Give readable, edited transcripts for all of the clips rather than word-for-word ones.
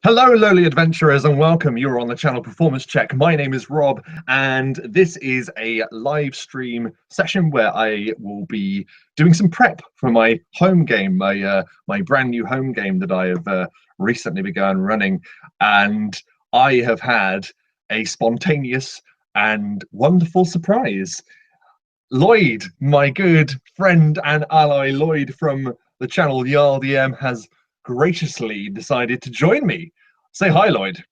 Hello, lowly adventurers, and welcome. You're on the channel Performance Check. My name is Rob, and this is a live stream session where I will be doing some prep for my home game, my brand new home game that I have recently begun running. And I have had a spontaneous and wonderful surprise. Lloyd, my good friend and ally Lloyd from the channel Jarl DM, has graciously decided to join me. Say hi, Lloyd.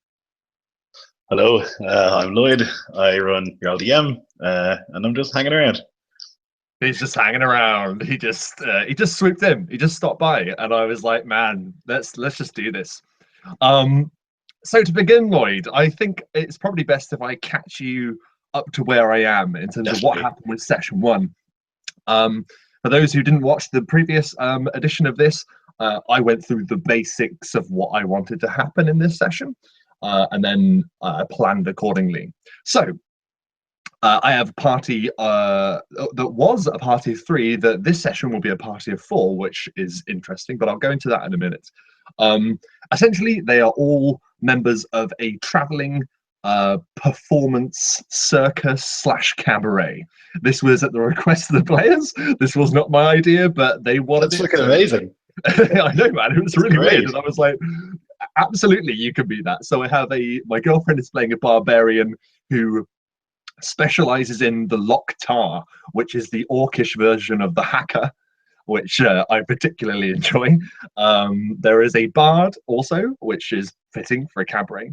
Hello, I'm Lloyd. I run your LDM, and I'm just hanging around. He's just hanging around. He just swooped in. He just stopped by, and I was like, man, let's just do this. So to begin, Lloyd, I think it's probably best if I catch you up to where I am in terms of what happened with session one. For those who didn't watch the previous edition of this, I went through the basics of what I wanted to happen in this session, and then planned accordingly. So I have a party that was a party of 3. That this session will be a party of 4, which is interesting, but I'll go into that in a minute. Essentially, they are all members of a traveling performance circus / cabaret. This was at the request of the players. This was not my idea, but they wanted That's it. looking amazing. I know, man. It was really great. weird, and I was like, absolutely, you can be that. So I have my girlfriend is playing a barbarian who specializes in the Loktar, which is the orcish version of the hacker, which I particularly enjoy. There is a bard also, which is fitting for a cabaret.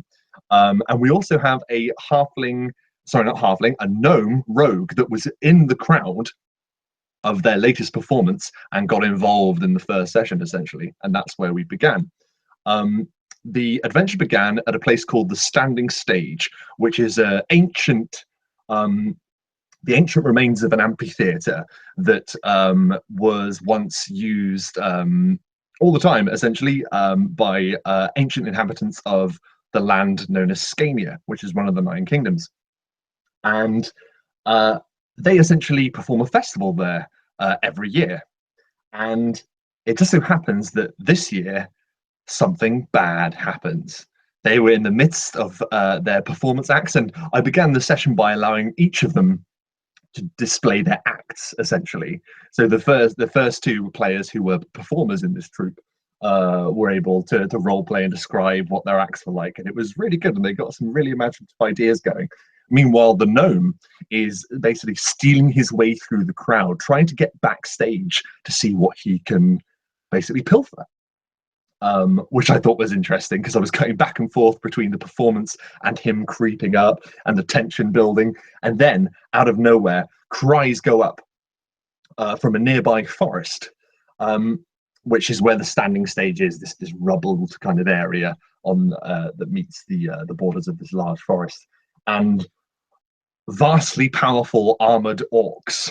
And we also have a a gnome rogue that was in the crowd of their latest performance and got involved in the first session, essentially. And that's where we began. The adventure began at a place called the Standing Stage, which is the ancient remains of an amphitheater that was once used all the time, essentially, by ancient inhabitants of the land known as Scaenia, which is one of the 9 kingdoms. And they essentially perform a festival there every year. And it just so happens that this year, something bad happens. They were in the midst of their performance acts, and I began the session by allowing each of them to display their acts, essentially. So the first 2 players who were performers in this troupe were able to role play and describe what their acts were like, and it was really good, and they got some really imaginative ideas going. Meanwhile, the gnome is basically stealing his way through the crowd, trying to get backstage to see what he can basically pilfer. Which I thought was interesting, because I was going back and forth between the performance and him creeping up and the tension building. And then, out of nowhere, cries go up from a nearby forest, which is where the Standing Stage is, this rubbled kind of area on that meets the borders of this large forest. And vastly powerful armored orcs.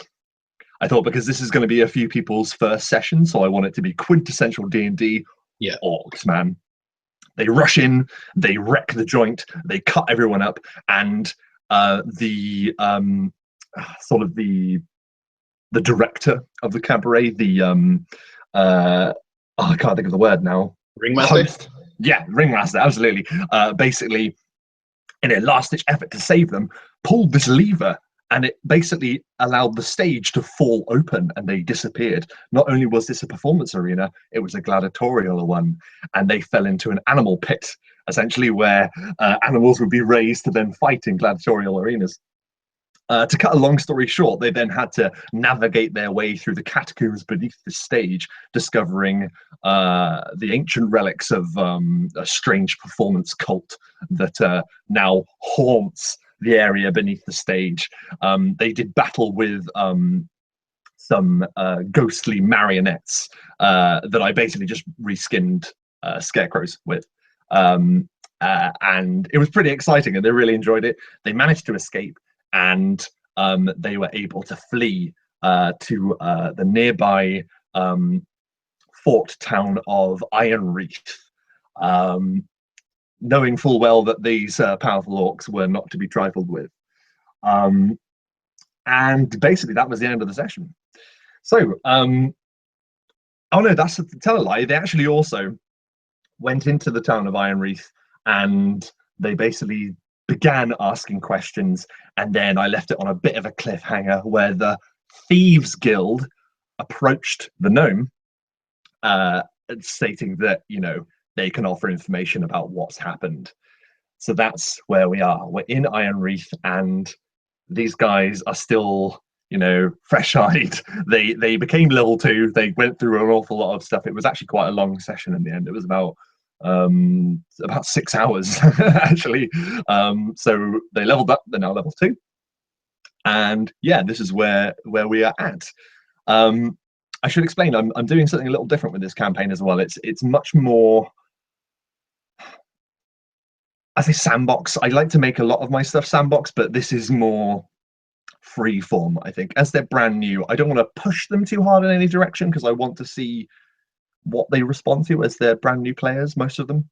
I thought, because this is going to be a few people's first session, so I want it to be quintessential D&D. Yeah, orcs, man. They rush in, they wreck the joint, they cut everyone up, and the director of the cabaret, I can't think of the word now. Ringmaster? Host. Yeah, ringmaster, absolutely. Basically, in a last-ditch effort to save them, pulled this lever, and it basically allowed the stage to fall open, and they disappeared. Not only was this a performance arena, it was a gladiatorial one, and they fell into an animal pit, essentially, where animals would be raised to then fight in gladiatorial arenas. To cut a long story short, they then had to navigate their way through the catacombs beneath the stage, discovering the ancient relics of a strange performance cult that now haunts the area beneath the stage. They did battle with some ghostly marionettes that I basically just reskinned scarecrows with. And it was pretty exciting, and they really enjoyed it. They managed to escape, and they were able to flee to the nearby fort town of Ironreach, knowing full well that these powerful orcs were not to be trifled with. And basically that was the end of the session. So, oh no, that's tell a lie. They actually also went into the town of Ironreach and they basically began asking questions, and then I left it on a bit of a cliffhanger where the Thieves Guild approached the gnome, uh, stating that, you know, they can offer information about what's happened. So that's where we are. We're in Ironreath, and these guys are still, you know, fresh-eyed. They became level 2. They went through an awful lot of stuff. It was actually quite a long session in the end. It was about 6 hours actually. So they leveled up. They're now level 2, and yeah, this is where we are at. I should explain. I'm doing something a little different with this campaign as well. It's much more, I say, sandbox. I like to make a lot of my stuff sandbox, but this is more free form, I think. As they're brand new, I don't want to push them too hard in any direction because I want to see what they respond to as they're brand new players, most of them.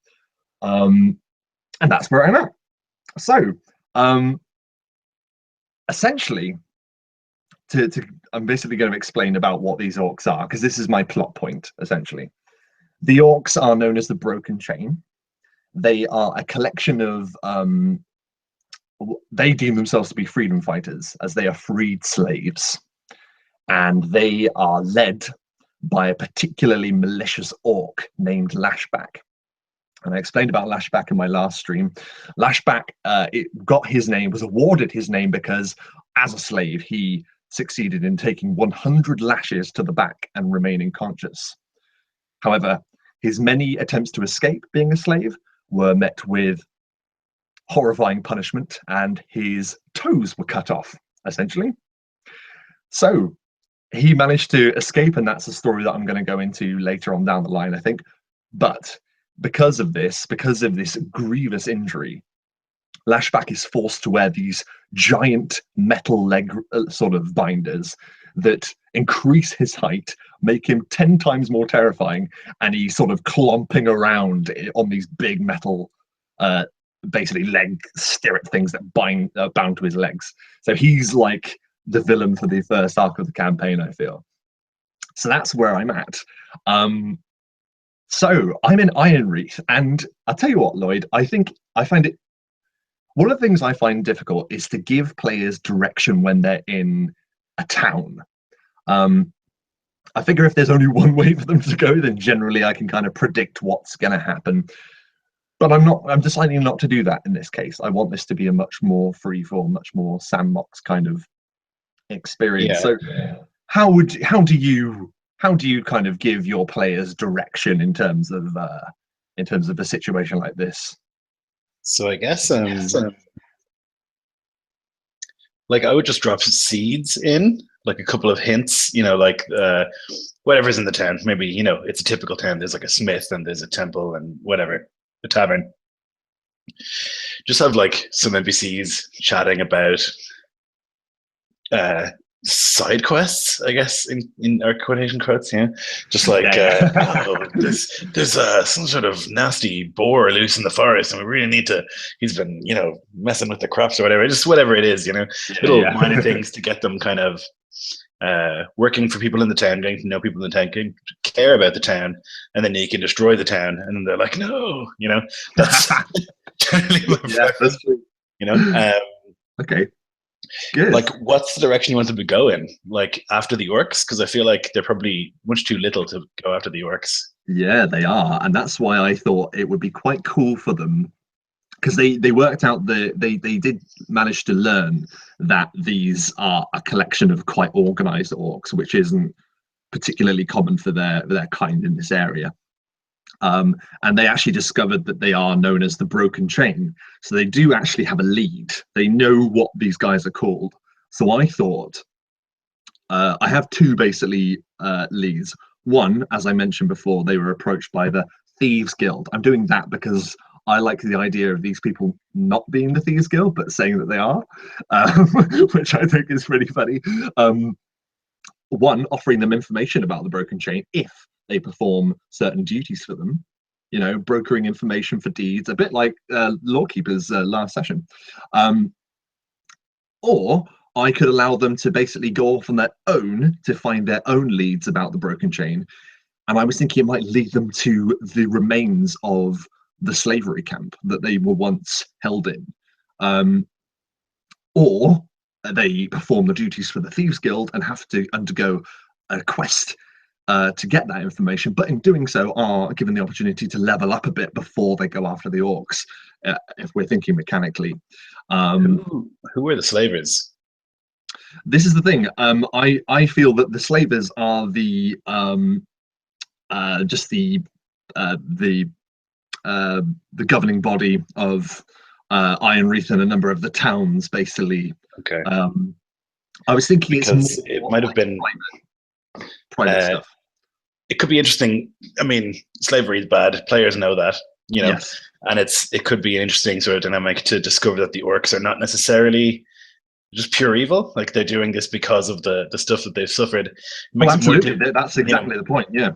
And that's where I'm at. So, essentially, I'm basically going to explain about what these orcs are, because this is my plot point, essentially. The orcs are known as the Broken Chain. They are a collection of, they deem themselves to be freedom fighters, as they are freed slaves. And they are led by a particularly malicious orc named Lashback. And I explained about Lashback in my last stream. Lashback, it got his name, was awarded his name because as a slave, he succeeded in taking 100 lashes to the back and remaining conscious. However, his many attempts to escape being a slave were met with horrifying punishment, and his toes were cut off, essentially. So he managed to escape, and that's a story that I'm going to go into later on down the line, I think. But because of this grievous injury, Lashback is forced to wear these giant metal leg sort of binders that increase his height, make him 10 times more terrifying, and he's sort of clomping around on these big metal, basically leg stirrup things that bound to his legs. So he's like the villain for the first arc of the campaign, I feel. So that's where I'm at. So I'm in Ironreath, and I'll tell you what, Lloyd, I think I find it, one of the things I find difficult is to give players direction when they're in a town. I figure if there's only one way for them to go, then generally I can kind of predict what's going to happen. But I'm deciding not to do that in this case. I want this to be a much more freeform, much more sandbox kind of experience. So how do you kind of give your players direction in terms of a situation like this? So I guess like I would just drop seeds in, like a couple of hints, you know, like whatever's in the town. Maybe, you know, it's a typical town. There's like a smith and there's a temple and whatever, a tavern. Just have like some NPCs chatting about side quests, I guess, in our quotation quotes, yeah. Just like oh, there's some sort of nasty boar loose in the forest, and we really need to. He's been, you know, messing with the crops or whatever. Just whatever it is, you know, little minor things to get them kind of working for people in the town, getting to know people in the town, getting to care about the town, and then you can destroy the town, and then they're like, no, you know, that's generally my that's true. You know, okay. Good. Like, what's the direction you want them to go in? Like after the orcs, because I feel like they're probably much too little to go after the orcs. Yeah, they are, and that's why I thought it would be quite cool for them, because they worked out they did manage to learn that these are a collection of quite organized orcs, which isn't particularly common for their kind in this area. And they actually discovered that they are known as the Broken Chain. So they do actually have a lead. They know what these guys are called. So I thought, I have two basically leads. One, as I mentioned before, they were approached by the Thieves Guild. I'm doing that because I like the idea of these people not being the Thieves Guild, but saying that they are, which I think is pretty funny. One, offering them information about the Broken Chain if they perform certain duties for them, you know, brokering information for deeds, a bit like Lawkeeper's last session. Or I could allow them to basically go off on their own to find their own leads about the Broken Chain. And I was thinking it might lead them to the remains of the slavery camp that they were once held in, um, or they perform the duties for the Thieves Guild and have to undergo a quest to get that information, but in doing so are given the opportunity to level up a bit before they go after the orcs, if we're thinking mechanically. Who are the slavers? This is the thing. I feel that the slavers are the just the governing body of Ironreath and a number of the towns, basically. Okay. I was thinking because it's more it might have like been private stuff. It could be interesting. I mean, slavery is bad. Players know that, Yes. and it could be an interesting sort of dynamic to discover that the orcs are not necessarily just pure evil. Like they're doing this because of the stuff that they've suffered. It makes absolutely. It more That's exactly the point. Yeah.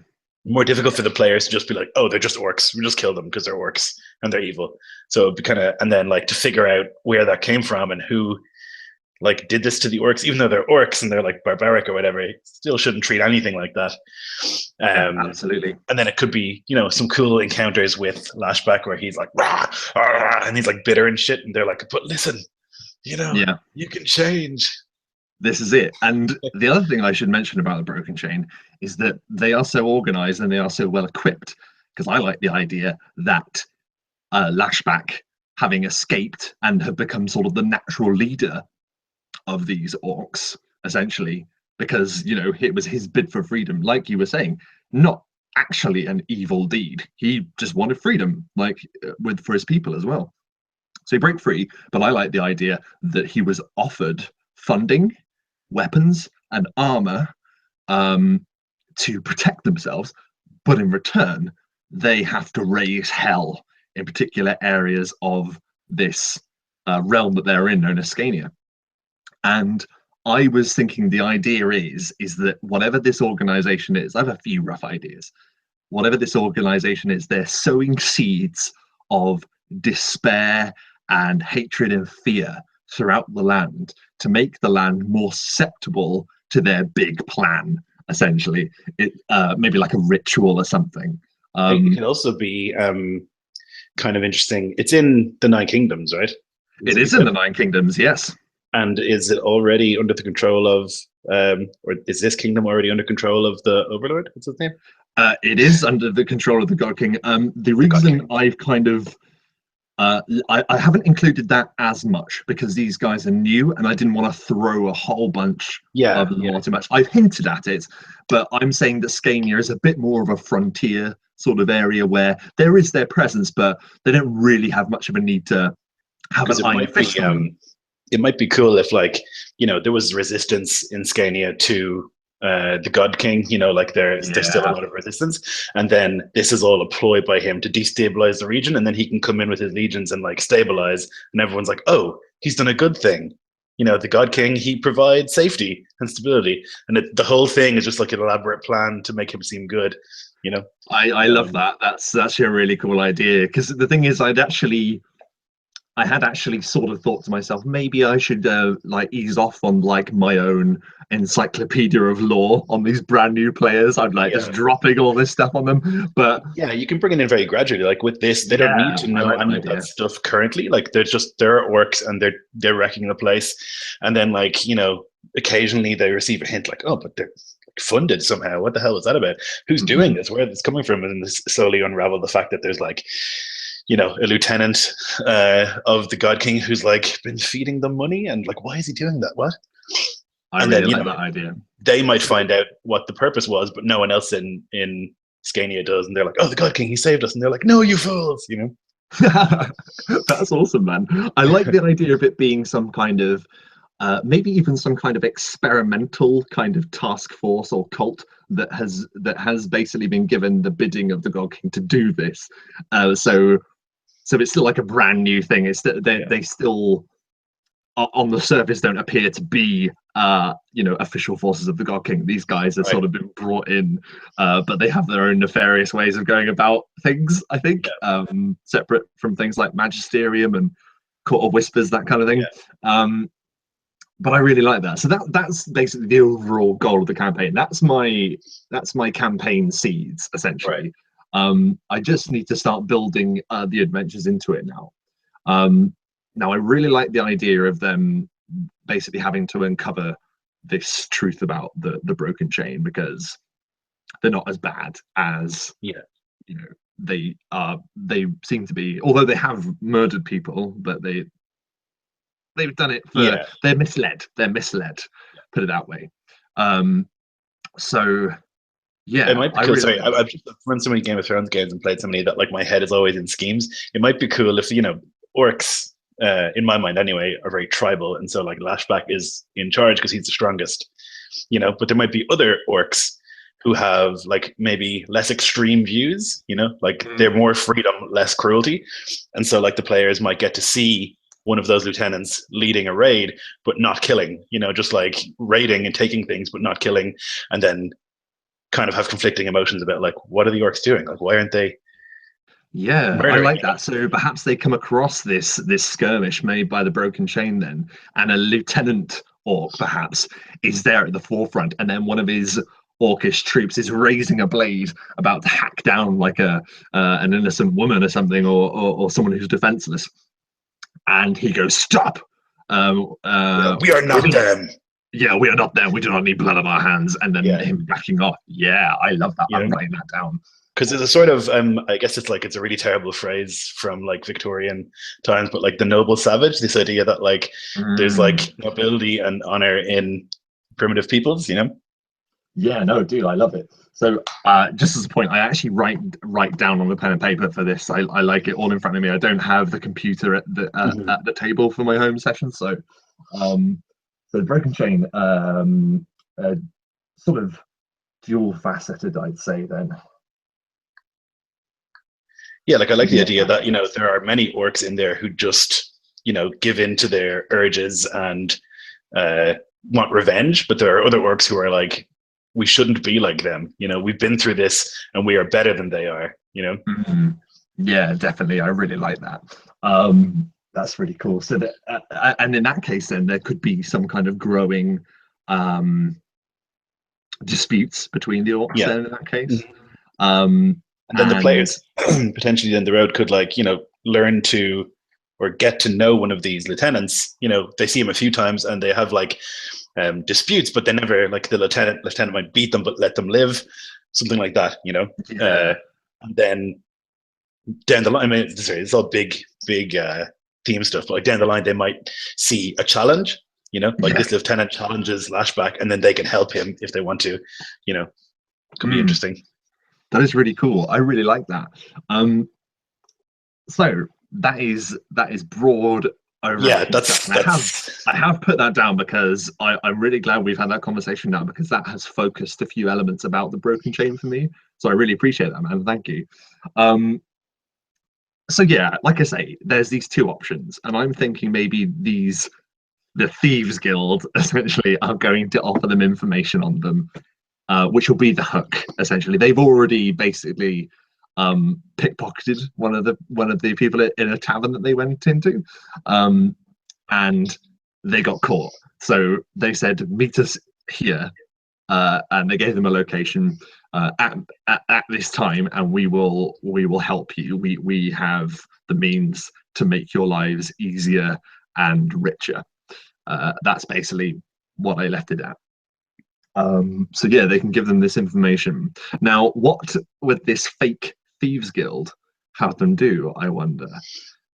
More difficult for the players to just be like, oh, they're just orcs. We just kill them because they're orcs and they're evil. So it'd be kind of, and then like to figure out where that came from and who like did this to the orcs, even though they're orcs and they're like barbaric or whatever, still shouldn't treat anything like that. Absolutely. And then it could be, some cool encounters with Lashback where he's like, rah, rah, and he's like bitter and shit. And they're like, but listen, you can change. This is it. And the other thing I should mention about the Broken Chain is that they are so organized and they are so well equipped, because I like the idea that Lashback, having escaped and have become sort of the natural leader of these orcs, essentially, because it was his bid for freedom, like you were saying, not actually an evil deed. He just wanted freedom, like for his people as well. So he broke free, but I like the idea that he was offered funding, weapons, and armor to protect themselves, but in return, they have to raise hell in particular areas of this realm that they're in, known as Scaenia. And I was thinking the idea is that whatever this organization is, I have a few rough ideas. Whatever this organization is, they're sowing seeds of despair and hatred and fear throughout the land to make the land more susceptible to their big plan, essentially. It maybe like a ritual or something. It can also be kind of interesting. It's in the Nine Kingdoms, right? It is in the Nine Kingdoms, yes. And is it already under the control of, or is this kingdom already under control of the Overlord? What's his name? It is under the control of the God King. The reason I've kind of I haven't included that as much because these guys are new and I didn't want to throw a whole bunch of them all too much. I've hinted at it, but I'm saying that Scania is a bit more of a frontier sort of area where there is their presence, but they don't really have much of a need to have an iron fist on them. It might be cool if, like, there was resistance in Scania to the God King, like there's still a lot of resistance, and then this is all a ploy by him to destabilize the region, and then he can come in with his legions and like stabilize, and everyone's like, oh, he's done a good thing. The God King, he provides safety and stability, and the whole thing is just like an elaborate plan to make him seem good. I love that. That's actually a really cool idea, because the thing is, I had actually sort of thought to myself, maybe I should like ease off on like my own encyclopedia of lore on these brand new players. I'm like just dropping all this stuff on them. But yeah, you can bring it in very gradually. Like with this, they don't need to know any of that stuff currently. Like there are orcs and they're wrecking the place. And then like, occasionally they receive a hint like, oh, but they're funded somehow. What the hell is that about? Who's doing this? Where is this coming from? And this slowly unravel the fact that there's like, a lieutenant of the God King who's like been feeding them money, and like, why is he doing that? What? I really like that idea. They might find out what the purpose was, but no one else in Scania does, and they're like, "Oh, the God King, he saved us," and they're like, "No, you fools!" That's awesome, man. I like the idea of it being some kind of maybe even some kind of experimental kind of task force or cult that has basically been given the bidding of the God King to do this. So it's still like a brand new thing. It's that they still on the surface don't appear to be official forces of the God King. These guys have sort of been brought in, but they have their own nefarious ways of going about things, I think, separate from things like Magisterium and Court of Whispers, that kind of thing. But I really like that. So that's basically the overall goal of the campaign. That's my campaign seeds, essentially. I just need to start building the adventures into it now. Now, I really like the idea of them basically having to uncover this truth about the broken chain, because they're not as bad as Yeah. they seem to be, although they have murdered people, but they've done it for, Yeah. they're misled, put it that way. So It yeah, might be I cool. really Sorry, like that. I've just run so many Game of Thrones games and played so many that like my head is always in schemes. It might be cool if orcs, in my mind anyway, are very tribal, and so like Lashback is in charge because he's the strongest. But there might be other orcs who have like maybe less extreme views. Like they're Mm. more freedom, less cruelty, and so like the players might get to see one of those lieutenants leading a raid but not killing. Just like raiding and taking things but not killing, and then kind of have conflicting emotions about like what are the orcs doing? Like why aren't they Yeah, I murdering? like that. So perhaps they come across this skirmish made by the broken chain then, and a lieutenant orc perhaps is there at the forefront, and then one of his orcish troops is raising a blade about to hack down like a an innocent woman or something, or someone who's defenseless, and he goes, "Stop! We are We not do not. them. Yeah, we are not them. We do not need blood on our hands." And then Yeah, him backing off. Yeah, I love that. you I'm know, writing that down. because there's a sort of I guess it's a really terrible phrase from like Victorian times, but like the noble savage, this idea that like there's Mm. like nobility and honor in primitive peoples. Yeah, no, dude, I love it. So, just as a point, I actually write down on the pen and paper for this. I like it all in front of me. I don't have the computer Mm-hmm. at the table for my home session, so um, so the broken chain, sort of dual faceted, I'd say. Then, Yeah, like I like the yeah, idea that there are many orcs in there who just give in to their urges and uh, want revenge, but there are other orcs who are like, we shouldn't be like them. We've been through this and we are better than they are. mhm. Yeah, definitely. I really like that. That's really cool. So that, and in that case, then there could be some kind of growing um, disputes between the orcs. Yeah. Then in that case. Mhm. Um, And then the and players potentially down the road could like, learn to or get to know one of these lieutenants. They see him a few times and they have like disputes, but they never like the lieutenant might beat them, but let them live, something like that. yeah, And then down the line, I mean, sorry, it's all big theme stuff, but like down the line, they might see a challenge. Like yeah, this lieutenant challenges Lashback, and then they can help him if they want to. You know, could be mm, interesting. that is really cool. I really like that. Um, so that is broad Yeah, overarching stuff, that's and I have that's I have put that down because I'm really glad we've had that conversation now, because that has focused a few elements about the broken chain for me. So I really appreciate that, man. Thank you. Um, so yeah, like I say, there's these two options, and I'm thinking maybe the Thieves Guild essentially are going to offer them information on them, which will be the hook. Essentially, they've already basically pickpocketed one of the people in a tavern that they went into, um, and they got caught. So they said, "Meet us here," and they gave them a location at this time, and we will help you. We have the means to make your lives easier and richer. That's basically what I left it at. So yeah, they can give them this information. Now, what would this fake thieves guild have them do? I wonder.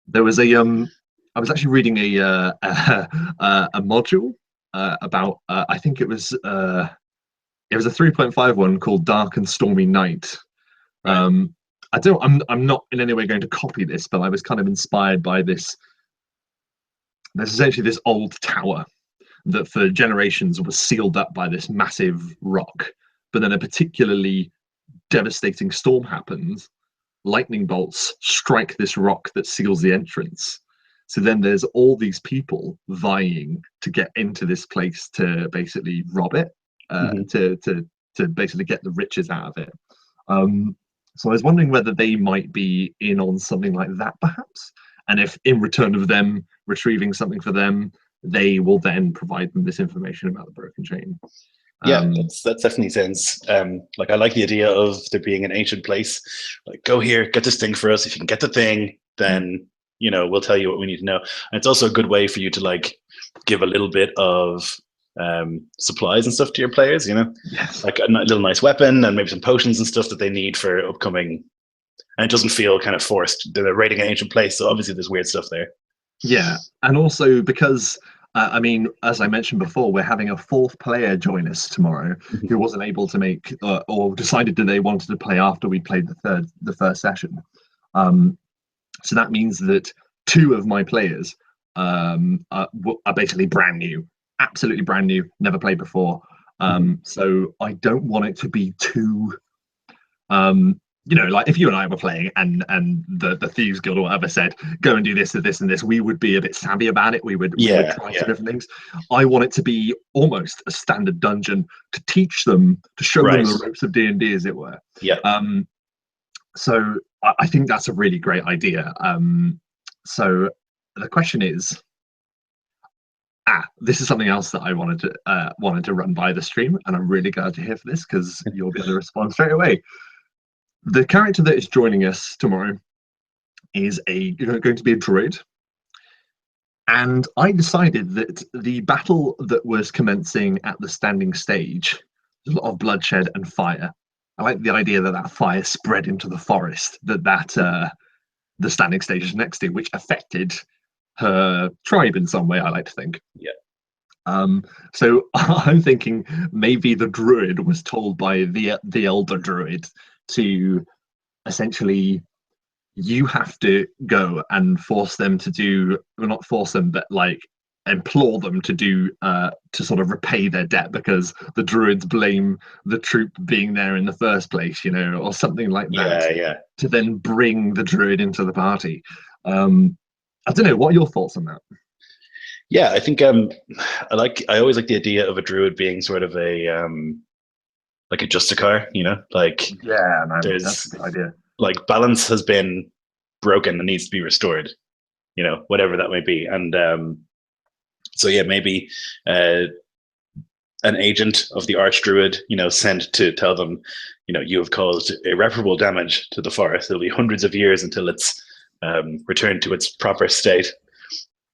There was I was actually reading a module about I think it was a 3.5 one called Dark and Stormy Night. right. I'm not in any way going to copy this, but I was kind of inspired by this. There's essentially this old tower that for generations was sealed up by this massive rock. But then a particularly devastating storm happens. Lightning bolts strike this rock that seals the entrance. So then there's all these people vying to get into this place to basically rob it, Mm-hmm. to basically get the riches out of it. So I was wondering whether they might be in on something like that, perhaps, and if in return of them retrieving something for them, they will then provide them this information about the broken chain. Yeah, Um, that definitely sounds like I like the idea of there being an ancient place. Like, go here, get this thing for us. If you can get the thing, then we'll tell you what we need to know. And it's also a good way for you to like give a little bit of supplies and stuff to your players. yes. Like a little nice weapon and maybe some potions and stuff that they need for upcoming. And it doesn't feel kind of forced. They're raiding an ancient place, so obviously there's weird stuff there. Yeah, and also because I mean, as I mentioned before, we're having a fourth player join us tomorrow who wasn't able to make or decided that they wanted to play after we played the first session. Um, so that means that two of my players are basically brand new, absolutely brand new, never played before. So I don't want it to be too like if you and I were playing and the Thieves Guild or whatever said, go and do this and this and this, we would be a bit savvy about it. We would try some different things. I want it to be almost a standard dungeon to teach them, to show them Right. the ropes of D&D, as it were. Yeah. So I think that's a really great idea. So the question is, this is something else that I wanted to run by the stream, and I'm really glad to hear for this because you'll be able to respond straight away. The character that is joining us tomorrow is going to be a druid. And I decided that the battle that was commencing at the standing stage, there's a lot of bloodshed and fire. I like the idea that that fire spread into the forest that the standing stage is next to, which affected her tribe in some way, I like to think. Yeah. So I'm thinking maybe the druid was told by the elder druid to essentially, you have to go and force them to do, well, not force them, but like implore them to do to sort of repay their debt because the druids blame the troop being there in the first place, or something like that. Yeah. To then bring the druid into the party. I don't know. What are your thoughts on that? Yeah, I think I always like the idea of a druid being sort of a like a justicar, like Yeah, man, that's there's a good idea. like balance has been broken and needs to be restored, whatever that may be. And so yeah, maybe an agent of the archdruid, sent to tell them, you have caused irreparable damage to the forest. It'll be hundreds of years until it's returned to its proper state,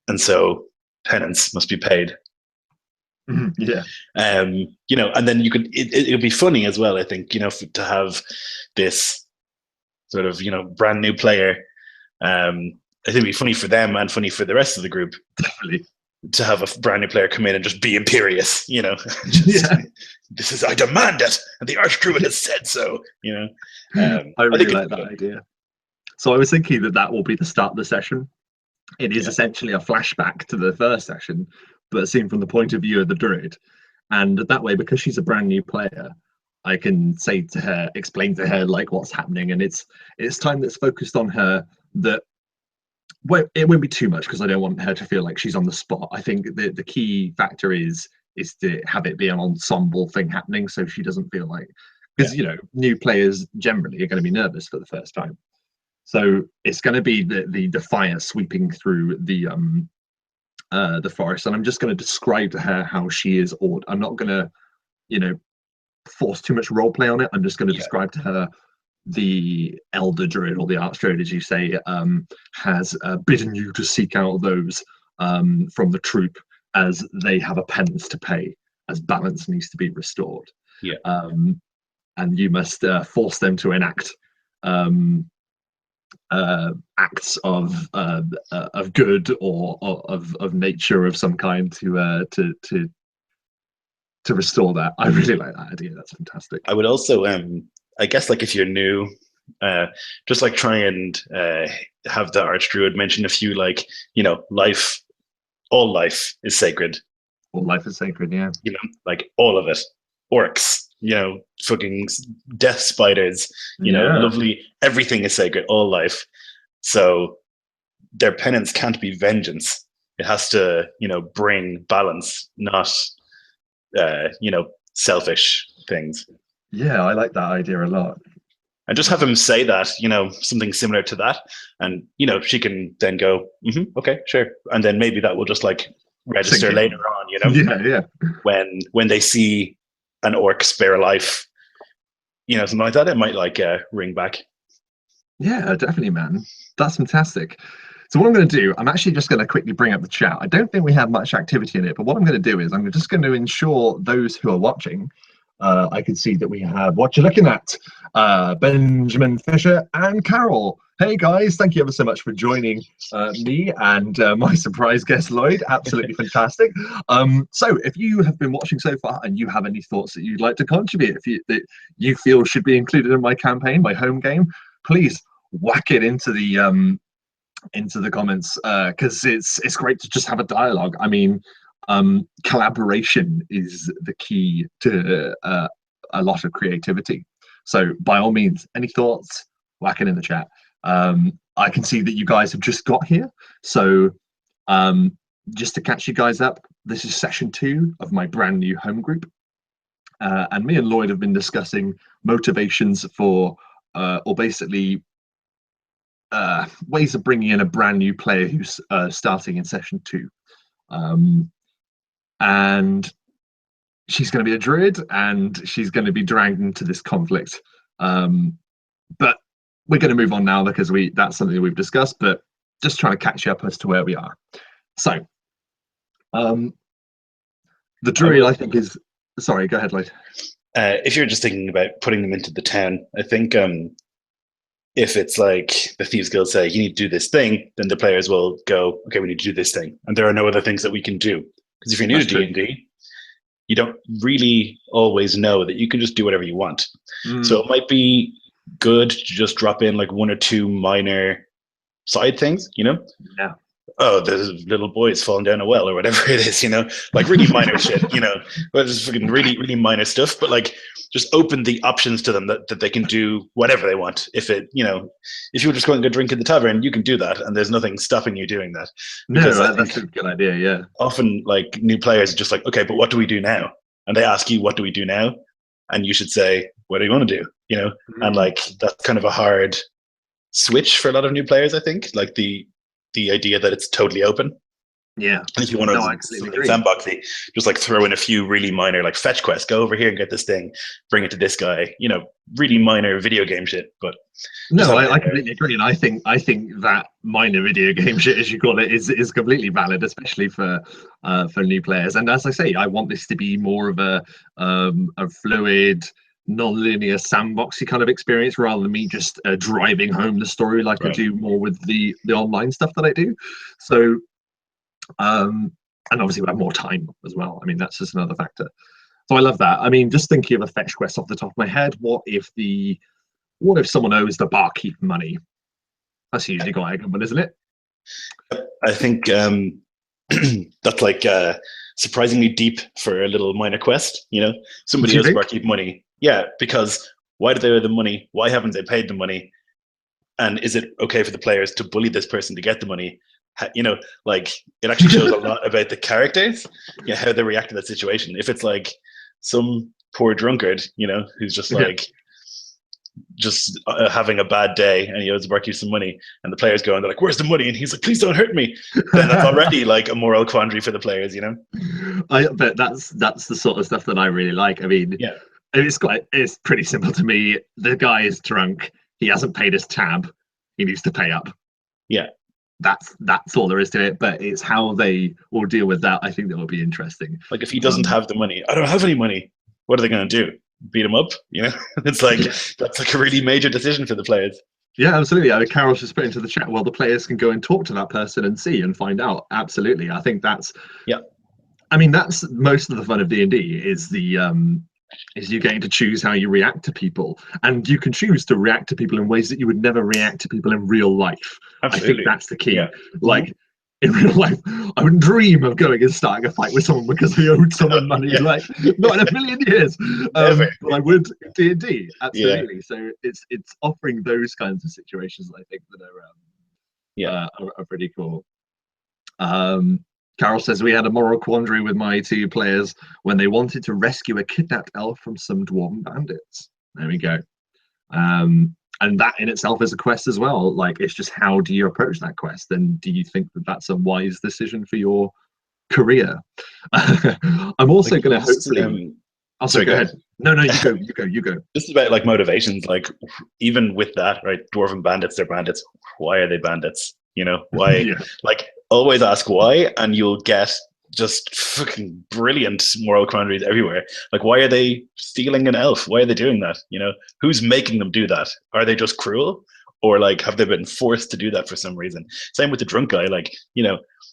and so penance must be paid. Yeah. And then you could. It'll be funny as well, I think, to have this sort of brand new player. I think it'd be funny for them and funny for the rest of the group. Definitely. To have a brand new player come in and just be imperious, This is, I demand it, and the archdruid has said so. I really like that idea. So I was thinking that will be the start of the session. It is essentially a flashback to the first session, but seen from the point of view of the druid. And that way, because she's a brand new player, I can say to her, explain to her like what's happening, and it's time that's focused on her. That it won't be too much because I don't want her to feel like she's on the spot. I think the key factor is to have it be an ensemble thing happening, so she doesn't feel like, because new players generally are going to be nervous for the first time. So it's going to be the fire sweeping through the forest, and I'm just going to describe to her how she is awed. I'm not going to force too much role play on it. I'm just going to describe to her the elder druid or the archdruid, as you say, has bidden you to seek out those from the troop, as they have a penance to pay, as balance needs to be restored. And you must force them to enact acts of good or of nature of some kind to restore that. I really like that idea. That's fantastic. I would also, I guess, like if you're new, just like try and have the archdruid mention a few, like life, all life is sacred. All life is sacred, yeah. Like all of it. Orcs, fucking death spiders, lovely. Everything is sacred, all life. So their penance can't be vengeance. It has to, bring balance, not, selfish things. Yeah, I like that idea a lot. And just have him say that, something similar to that. And, she can then go, okay, sure. And then maybe that will just like register later on, Yeah. when they see an orc spare a life, something like that, it might like ring back. Yeah, definitely, man. That's fantastic. So what I'm going to do, I'm actually just going to quickly bring up the chat. I don't think we have much activity in it, but what I'm going to do is I'm just going to ensure those who are watching, I can see that we have what you're looking at, Benjamin Fisher and Carol. Hey guys, thank you ever so much for joining me and my surprise guest Lloyd. Absolutely fantastic. So if you have been watching so far and you have any thoughts that you'd like to contribute, that you feel should be included in my campaign, my home game, please whack it into the comments, because it's great to just have a dialogue. I mean, collaboration is the key to a lot of creativity. So by all means, any thoughts, whack it in the chat. I can see that you guys have just got here, so just to catch you guys up, this is session 2 of my brand new home group, and me and Lloyd have been discussing motivations for or basically ways of bringing in a brand new player who's starting in session 2, and she's going to be a druid and she's going to be dragged into this conflict, but we're going to move on now because that's something that we've discussed, but just trying to catch you up as to where we are. So the druid, I think, is sorry, go ahead, Lloyd. If you're just thinking about putting them into the town, I think if it's like the Thieves Guild say, you need to do this thing, then the players will go, okay, we need to do this thing. And there are no other things that we can do. Because if you're new to D&D, you don't really always know that you can just do whatever you want. So it might be good to just drop in like 1 or 2 minor side things, Yeah. Oh, the little boy is falling down a well or whatever it is, like really minor shit, but just fucking really, really minor stuff. But like, just open the options to them that they can do whatever they want. If if you were just going to drink in the tavern, you can do that, and there's nothing stopping you doing that. Because that's a good idea. Yeah. Often, like new players are just like, okay, but what do we do now? And they ask you, what do we do now? And you should say, what do you want to do? And like that's kind of a hard switch for a lot of new players. I think like the idea that it's totally open. Yeah. And if you want to sandboxy, just like throw in a few really minor like fetch quests, go over here and get this thing, bring it to this guy, really minor video game shit. But no, I completely agree. And I think that minor video game shit, as you call it, is completely valid, especially for new players. And as I say, I want this to be more of a fluid, non-linear sandboxy kind of experience rather than me just driving home the story like I do more with the online stuff that I do. So and obviously we have more time as well. I mean, that's just another factor. So I love that. I mean, just thinking of a fetch quest off the top of my head, what if someone owes the barkeep money? That's usually quite a good one, isn't it? I think that's like surprisingly deep for a little minor quest. Somebody owes the barkeep money. Yeah, because why do they owe the money? Why haven't they paid the money? And is it okay for the players to bully this person to get the money? Like it actually shows a lot about the characters, how they react to that situation. If it's like some poor drunkard, who's just like having a bad day and he owes the barkeep some money, and the players go and they're like, "Where's the money?" And he's like, "Please don't hurt me." Then that's already like a moral quandary for the players, But that's the sort of stuff that I really like. I mean, yeah. It's pretty simple to me. The guy is drunk. He hasn't paid his tab. He needs to pay up. Yeah. That's all there is to it. But it's how they will deal with that. I think that will be interesting. Like if he doesn't have the money, I don't have any money. What are they going to do? Beat him up? It's like that's like a really major decision for the players. Yeah, absolutely. Carol's just put into the chat. Well, the players can go and talk to that person and see and find out. Absolutely. I think that's I mean, that's most of the fun of D&D is you getting to choose how you react to people, and you can choose to react to people in ways that you would never react to people in real life. Absolutely. I think that's the key. Yeah. Like in real life, I wouldn't dream of going and starting a fight with someone because I owed someone money. Like not in a million years. But I would D&D. Absolutely. So it's offering those kinds of situations that I think that are pretty cool. Carol says, we had a moral quandary with my 2 players when they wanted to rescue a kidnapped elf from some dwarven bandits. There we go. And that in itself is a quest as well. Like, it's just how do you approach that quest? And do you think that that's a wise decision for your career? I'm also going to hopefully... Also, Sorry, go go ahead. ahead. No, no, you go, you go, you go. This is about like motivations. Like even with that, right? Dwarven bandits, they're bandits. Why are they bandits? You know why? Yeah. Like always ask why, and you'll get just fucking brilliant moral quandaries everywhere. Like why are they stealing an elf? Why are they doing that? You know who's making them do that? Are they just cruel, or like have they been forced to do that for some reason? Same with the drunk guy. Like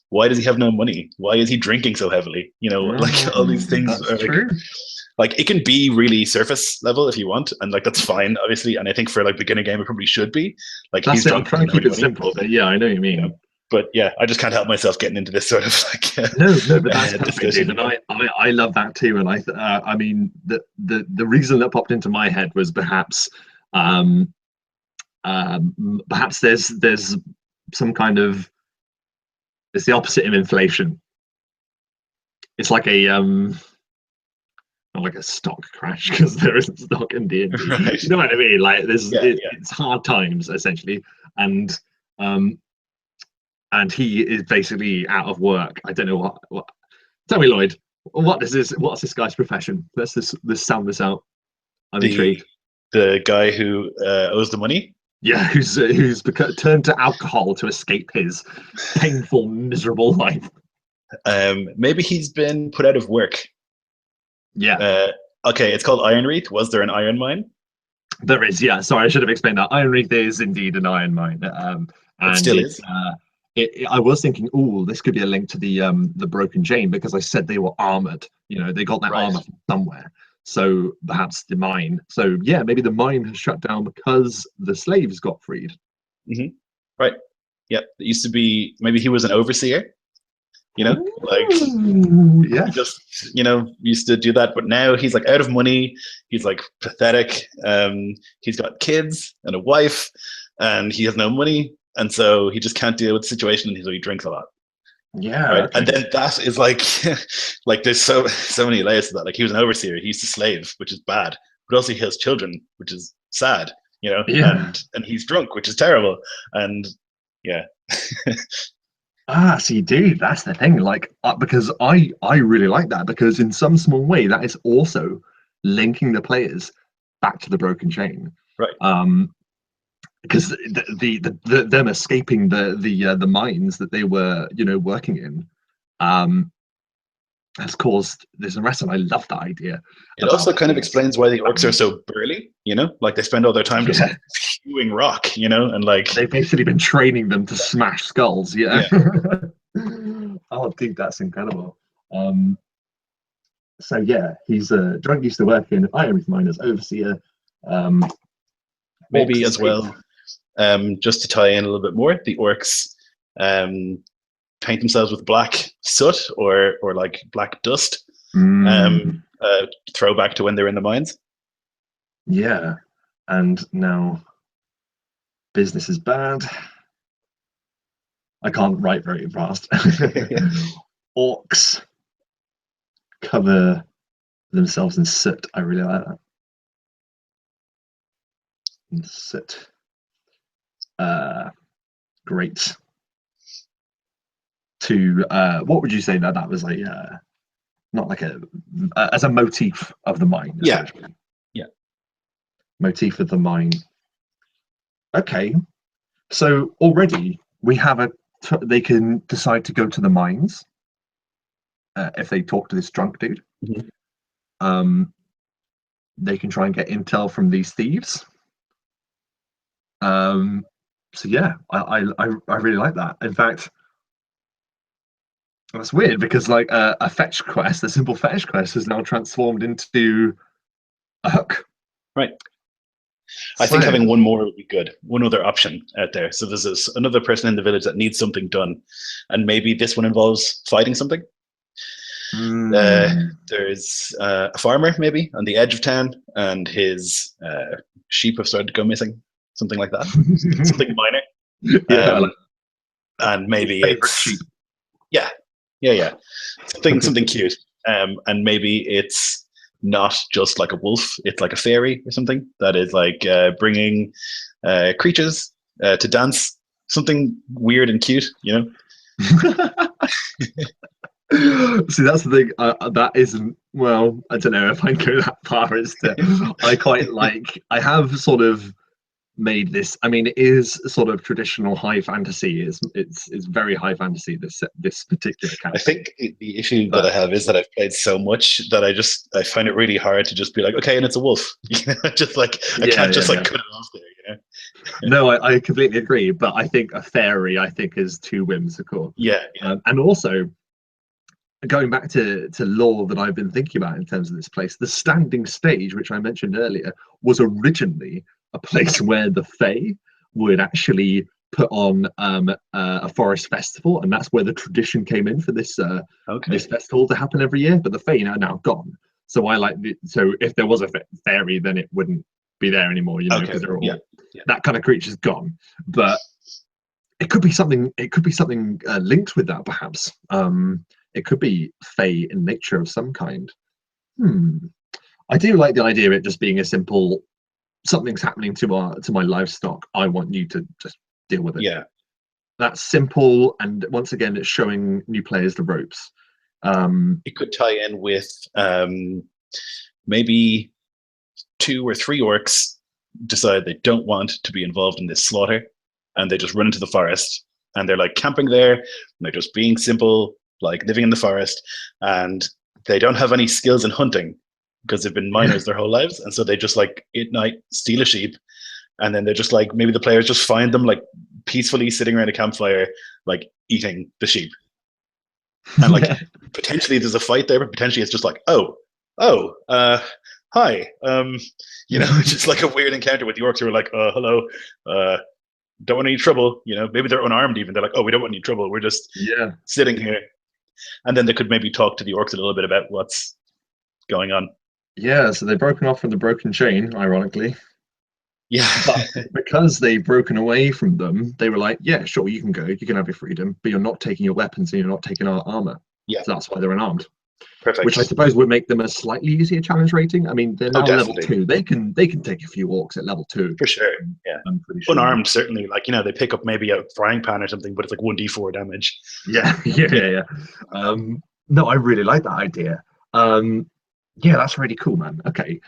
why does he have no money? Why is he drinking so heavily? Like all these things That's are true. like it can be really surface level if you want, and like that's fine, obviously. And I think for like beginner game, it probably should be like That's he's it. I'm drunk, trying doesn't to have keep any it money, simple, but yeah, I know what you you know. mean. But yeah, I just can't help myself getting into this sort of like No, no, but that's perfect, dude, discussion. and I love that too. And I mean, the reason that popped into my head was um, perhaps there's some kind of it's the opposite of inflation. It's like a not like a stock crash because there isn't stock in D&D. Right? You know what I mean? Like Yeah, yeah. it's hard times essentially, and um, and he is basically out of work. I don't know what. Tell me, Lloyd, what's this guy's profession? Let's sound this out. I'm The intrigued. the guy who owes the money. Yeah, turned to alcohol to escape his painful, miserable life. Maybe he's been put out of work. Yeah, Uh, okay, it's called Iron Wreath. Was there an iron mine? there is. Yeah, sorry, I should have explained that. Iron Wreath is indeed an iron mine, It and still is. I was thinking, oh, this could be a link to the broken chain because I said they were armored. You know, they got their Right. armor from somewhere. So perhaps the mine. So yeah, maybe the mine has shut down because the slaves got freed. Hmm. Right. Yep. It used to be maybe he was an overseer. Like Ooh, he yes. just used to do that, but now he's like out of money. He's like pathetic. He's got kids and a wife, and he has no money, and so he just can't deal with the situation, and so he drinks a lot. Yeah. Right, Okay. and then that is like like there's so many layers to that. Like he was an overseer, he used to slave, which is bad, but also he has children, which is sad. Yeah. And he's drunk, which is terrible. And yeah. Ah, see, dude, that's the thing. Like, because I really like that because in some small way that is also linking the players back to the broken chain. Right. Because them escaping the mines that they were working in, um, has caused this unrest, and I love that idea It also about kind of explains why the orcs are so burly, like they spend all their time just yeah, hewing rock, and like they've basically been training them to smash skulls. Yeah. yeah. Oh, dude, that's incredible. Um, so yeah, he's drunk. Used to work in Iron Mine as overseer. Um, orcs Maybe as escape. well, just to tie in a little bit more, the orcs um paint themselves with black soot or like black dust. Mm, Um, Throwback to when they're in the mines. yeah, and now business is bad. I can't write very fast. Orcs cover themselves in soot. I really like that. In soot. Great. To what would you say that was like? Not like as a motif of the mine, Yeah, essentially. yeah. Motif of the mine. Okay, so already we have they can decide to go to the mines if they talk to this drunk dude. Mm-hmm. Um, they can try and get intel from these thieves. Um, so yeah, I really like that. In fact, that's weird because like a fetch quest, a simple fetch quest, has now transformed into a hook. Right. I think So having one more would be good. One other option out there. So there's another person in the village that needs something done, and maybe this one involves fighting something. mm, There's a farmer maybe on the edge of town, and his sheep have started to go missing, something like that, something minor. yeah, Um, and maybe favorite sheep. it's yeah, yeah, something cute. And maybe it's not just like a wolf; it's like a fairy or something that is like bringing creatures to dance, something weird and cute. See, that's the thing. That isn't, well, I don't know if I'd go that far as to. I quite like. I have sort of made this. I mean, it is sort of traditional high fantasy. It's very high fantasy. This particular I campaign, think the issue that I but have is that I've played so much that I find it really hard to just be like, okay, and it's a wolf. Just like I yeah, can't yeah, just like yeah. cut it off there. No, I completely agree. But I think a fairy, I think, is too whimsical. Yeah, yeah, And also, going back to lore that I've been thinking about in terms of this place, the standing stage, which I mentioned earlier, was originally a place where the Fae would actually put on a forest festival, and that's where the tradition came in for this okay, festival to happen every year. But the Fae are now gone, so so if there was a fairy, then it wouldn't be there anymore, okay, because they're yeah, all yeah, that kind of creature's gone. But it could be something. It could be something linked with that, perhaps. It could be fey in nature of some kind. Hmm. I do like the idea of it just being a simple something's happening to my livestock. I want you to just deal with it. yeah. That's simple, and once again, it's showing new players the ropes. Um, It could tie in with maybe 2 or 3 orcs decide they don't want to be involved in this slaughter, and they just run into the forest, and they're like camping there, and they're just being simple, like living in the forest, and they don't have any skills in hunting because they've been yeah, miners their whole lives, and so they just like at night steal a sheep, and then they're just like maybe the players just find them like peacefully sitting around a campfire, like eating the sheep, and like yeah, potentially there's a fight there, but potentially it's just like, oh, hi, just like a weird encounter with the orcs who are like, hello, uh, don't want any trouble, maybe they're unarmed even. They're like, oh, we don't want any trouble. We're just yeah, sitting here. And then they could maybe talk to the orcs a little bit about what's going on. yeah. So they've broken off from the broken chain, ironically. Yeah. But because they've broken away from them, they were like, yeah, sure, you can go, you can have your freedom, but you're not taking your weapons and you're not taking our armor. Yeah. So that's why they're unarmed, which I Perfect. suppose would make them a slightly easier challenge rating. I mean, they're Oh, now level definitely. 2. They can take a few orcs at level 2. For sure. Yeah. I'm pretty sure. Unarmed, certainly. Like, they pick up maybe a frying pan or something, but it's like 1d4 damage. Yeah, yeah, You yeah, know. yeah. No, I really like that idea. Yeah, that's really cool, man. Okay.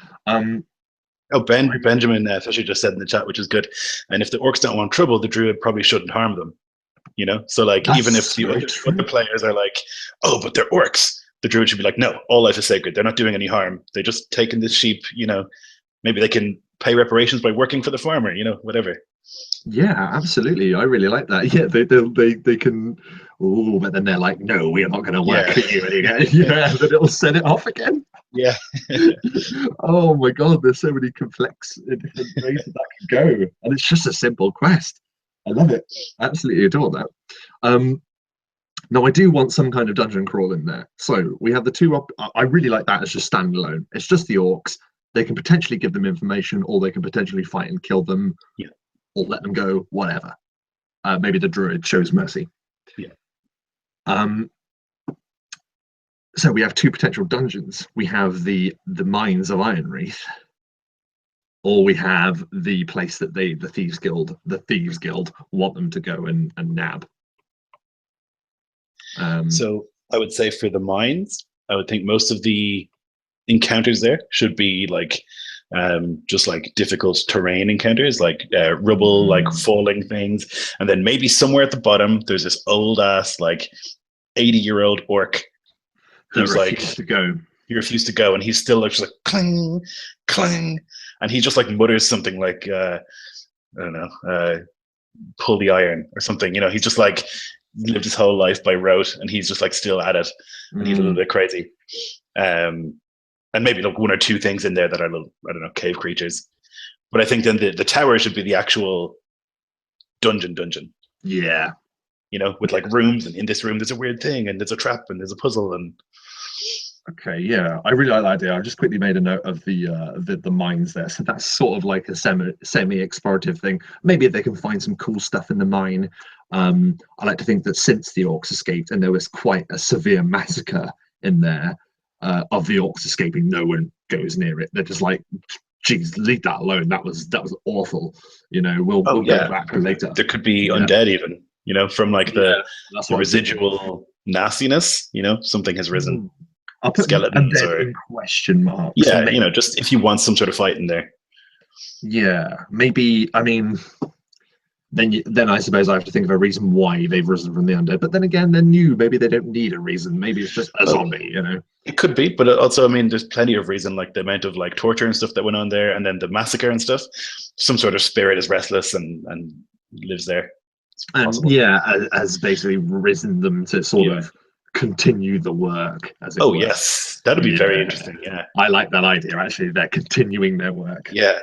Oh, I, Benjamin Fisher just said in the chat, which is good. And if the orcs don't want trouble, the druid probably shouldn't harm them. So like even if that's the very other true. players are like, oh, but they're orcs, the druid should be like, no, all life is sacred. They're not doing any harm. They're just taking this sheep. Maybe they can pay reparations by working for the farmer. Whatever. Yeah, absolutely. I really like that. Yeah, they can. Oh, but then they're like, no, we are not going to work Yeah, for you. And yeah, then it'll set it off again. yeah, Oh my god, there's so many complex different ways that can go, and it's just a simple quest. I love it. I absolutely adore that. Um, Now I do want some kind of dungeon crawl in there. So we have the two. I really like that as just standalone. It's just the orcs. They can potentially give them information, or they can potentially fight and kill them, yeah, or let them go. Whatever. Maybe the druid shows mercy. yeah. Um, so we have two potential dungeons. We have the mines of Ironwreath, or we have the place that the Thieves Guild want them to go and nab. So I would say for the mines, I would think most of the encounters there should be like just like difficult terrain encounters, like rubble, like mm, falling things, and then maybe somewhere at the bottom there's this old ass like 80-year-old orc that who's refuse like to go. he refused to go, and he's still like just like clang, clang, and he just like mutters something like I don't know, pull the iron or something. He's just like lived his whole life by rote, and he's just like still at it, and he's a little Mm, bit crazy. Um, and maybe like 1 or 2 things in there that are little, I don't know, cave creatures. But I think then the tower should be the actual dungeon, yeah. with like rooms, and in this room there's a weird thing, and there's a trap, and there's a puzzle, and Okay, yeah, I really like that idea. I've just quickly made a note of the mines there. So that's sort of like a semi explorative thing. Maybe if they can find some cool stuff in the mine. I like to think that since the orcs escaped, and there was quite a severe massacre in there of the orcs escaping, no one goes near it. They're just like, geez, leave that alone. That was awful. oh We'll go yeah, back later. there could be Yeah, undead even, from like yeah, that's the what I was thinking. residual nastiness. Something has risen, I'll put skeletons, undead or in question marks. yeah, just if you want some sort of fight in there. Yeah, maybe. I mean, then I suppose I have to think of a reason why they've risen from the undead. But then again, they're new. Maybe they don't need a reason. Maybe it's just a Well, zombie. it could be, but also, I mean, there's plenty of reason, like the amount of like torture and stuff that went on there, and then the massacre and stuff. Some sort of spirit is restless and lives there. It's And possible. yeah, has basically risen them to sort Yeah. of continue the work, as it Oh were. yes, that'd be very Yeah, interesting. Yeah. I like that idea. Actually, they're continuing their work. Yeah.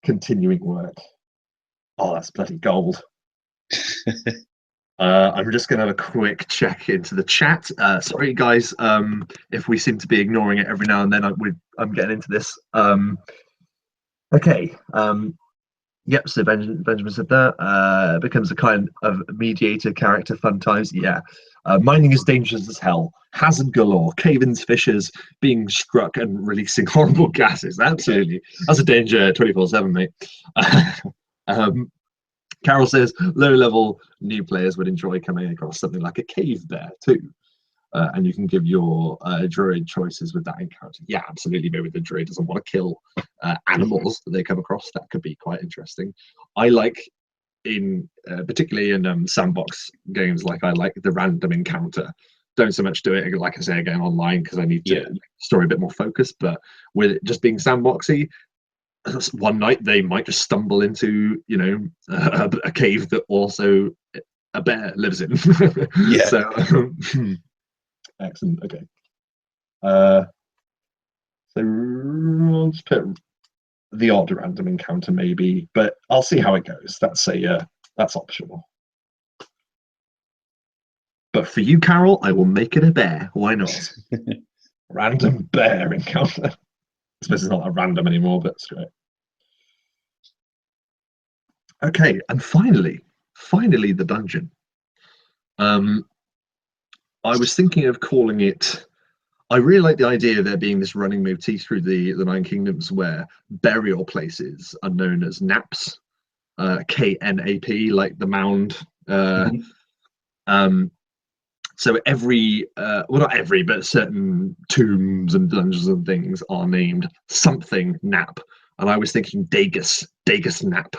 Continuing work. Oh, that's bloody gold. I'm just going to have a quick check into the chat. Sorry, guys, if we seem to be ignoring it every now and then. I'm getting into this. Okay. Yep. So Benjamin said that becomes a kind of mediator character. Fun times. Yeah. Mining is dangerous as hell. Hazard galore. Cave-ins, fissures, being struck and releasing horrible gases. Absolutely, that's a danger 24/7, mate. um, Carol says low-level new players would enjoy coming across something like a cave bear too. And you can give your druid choices with that encounter. Yeah, absolutely. Maybe the druid doesn't want to kill animals that they come across. That could be quite interesting. I like particularly in sandbox games, like I like the random encounter. Don't so much do it, like I say again, online because I need to make the story a bit more focused. But with it just being sandboxy, one night they might just stumble into a cave that also a bear lives in. Yeah. So excellent. Okay. So I'll just put the odd random encounter maybe, but I'll see how it goes. That's optional. But for you, Carol, I will make it a bear. Why not? Random bear encounter. I suppose it's not that random anymore, but it's great. Okay, and finally the dungeon. I was thinking of calling it. I really like the idea of there being this running motif through the Nine Kingdoms where burial places are known as naps, KNAP, like the mound. So every, well, not every, but certain tombs and dungeons and things are named something nap. And I was thinking Dagus nap.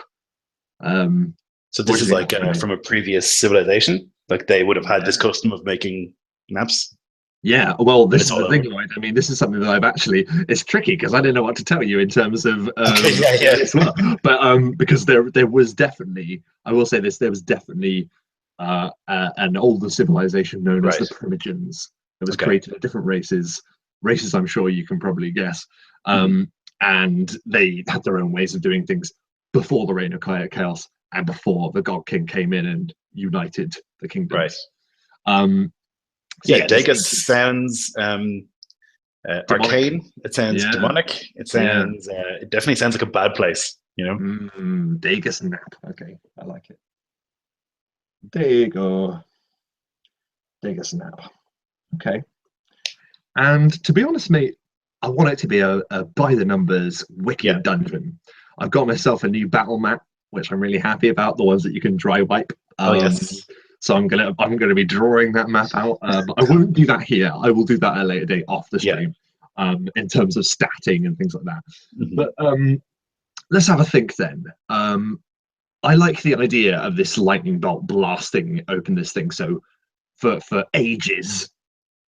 So this is like from a previous civilization. Like they would have had this custom of making naps. Yeah, well, this is the thing, right? I mean, this is something that I've actually. It's tricky because I don't know what to tell you in terms of as well. But because there was definitely, I will say this, there was definitely an older civilization known as the Primogens that was created by different races. Races, I'm sure you can probably guess. And they had their own ways of doing things before the reign of chaos and before the God King came in and united the kingdoms. Dagus sounds arcane. It sounds demonic. It sounds. It definitely sounds like a bad place. Dagus nap. Okay, I like it. There you go. Dagus nap. Okay. And to be honest, mate, I want it to be a by the numbers wicked dungeon. I've got myself a new battle map, which I'm really happy about. The ones that you can dry wipe. So I'm gonna be drawing that map out. I won't do that here. I will do that at a later date off the stream. In terms of statting and things like that. But let's have a think then. I like the idea of this lightning bolt blasting open this thing. So for ages,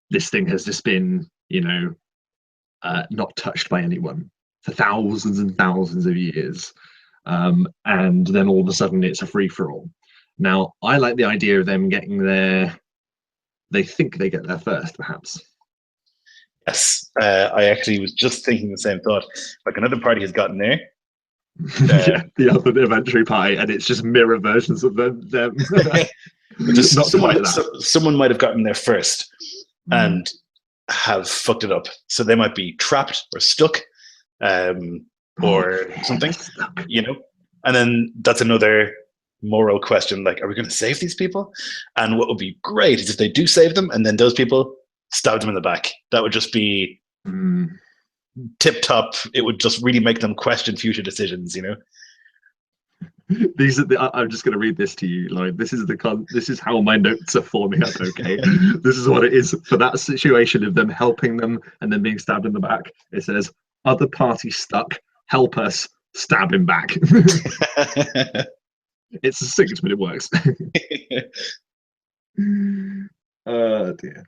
this thing has just been, not touched by anyone for thousands and thousands of years. And then all of a sudden it's a free-for-all. Now, I like the idea of them getting there. They think they get there first, perhaps. Yes, I actually was just thinking the same thought. Like another party has gotten there. The other inventory party, and it's just mirror versions of them. Someone might have gotten there first and have fucked it up. So they might be trapped or stuck, or something, And then that's another moral question. Like, are we going to save these people? And what would be great is if they do save them, and then those people stab them in the back. That would just be tip top. It would just really make them question future decisions. These are I'm just going to read this to you. Like this is how my notes are forming up. Okay, this is what it is for that situation of them helping them and then being stabbed in the back. It says, "Other party stuck. Help us. Stab him back." It's succinct, but it works. Dear.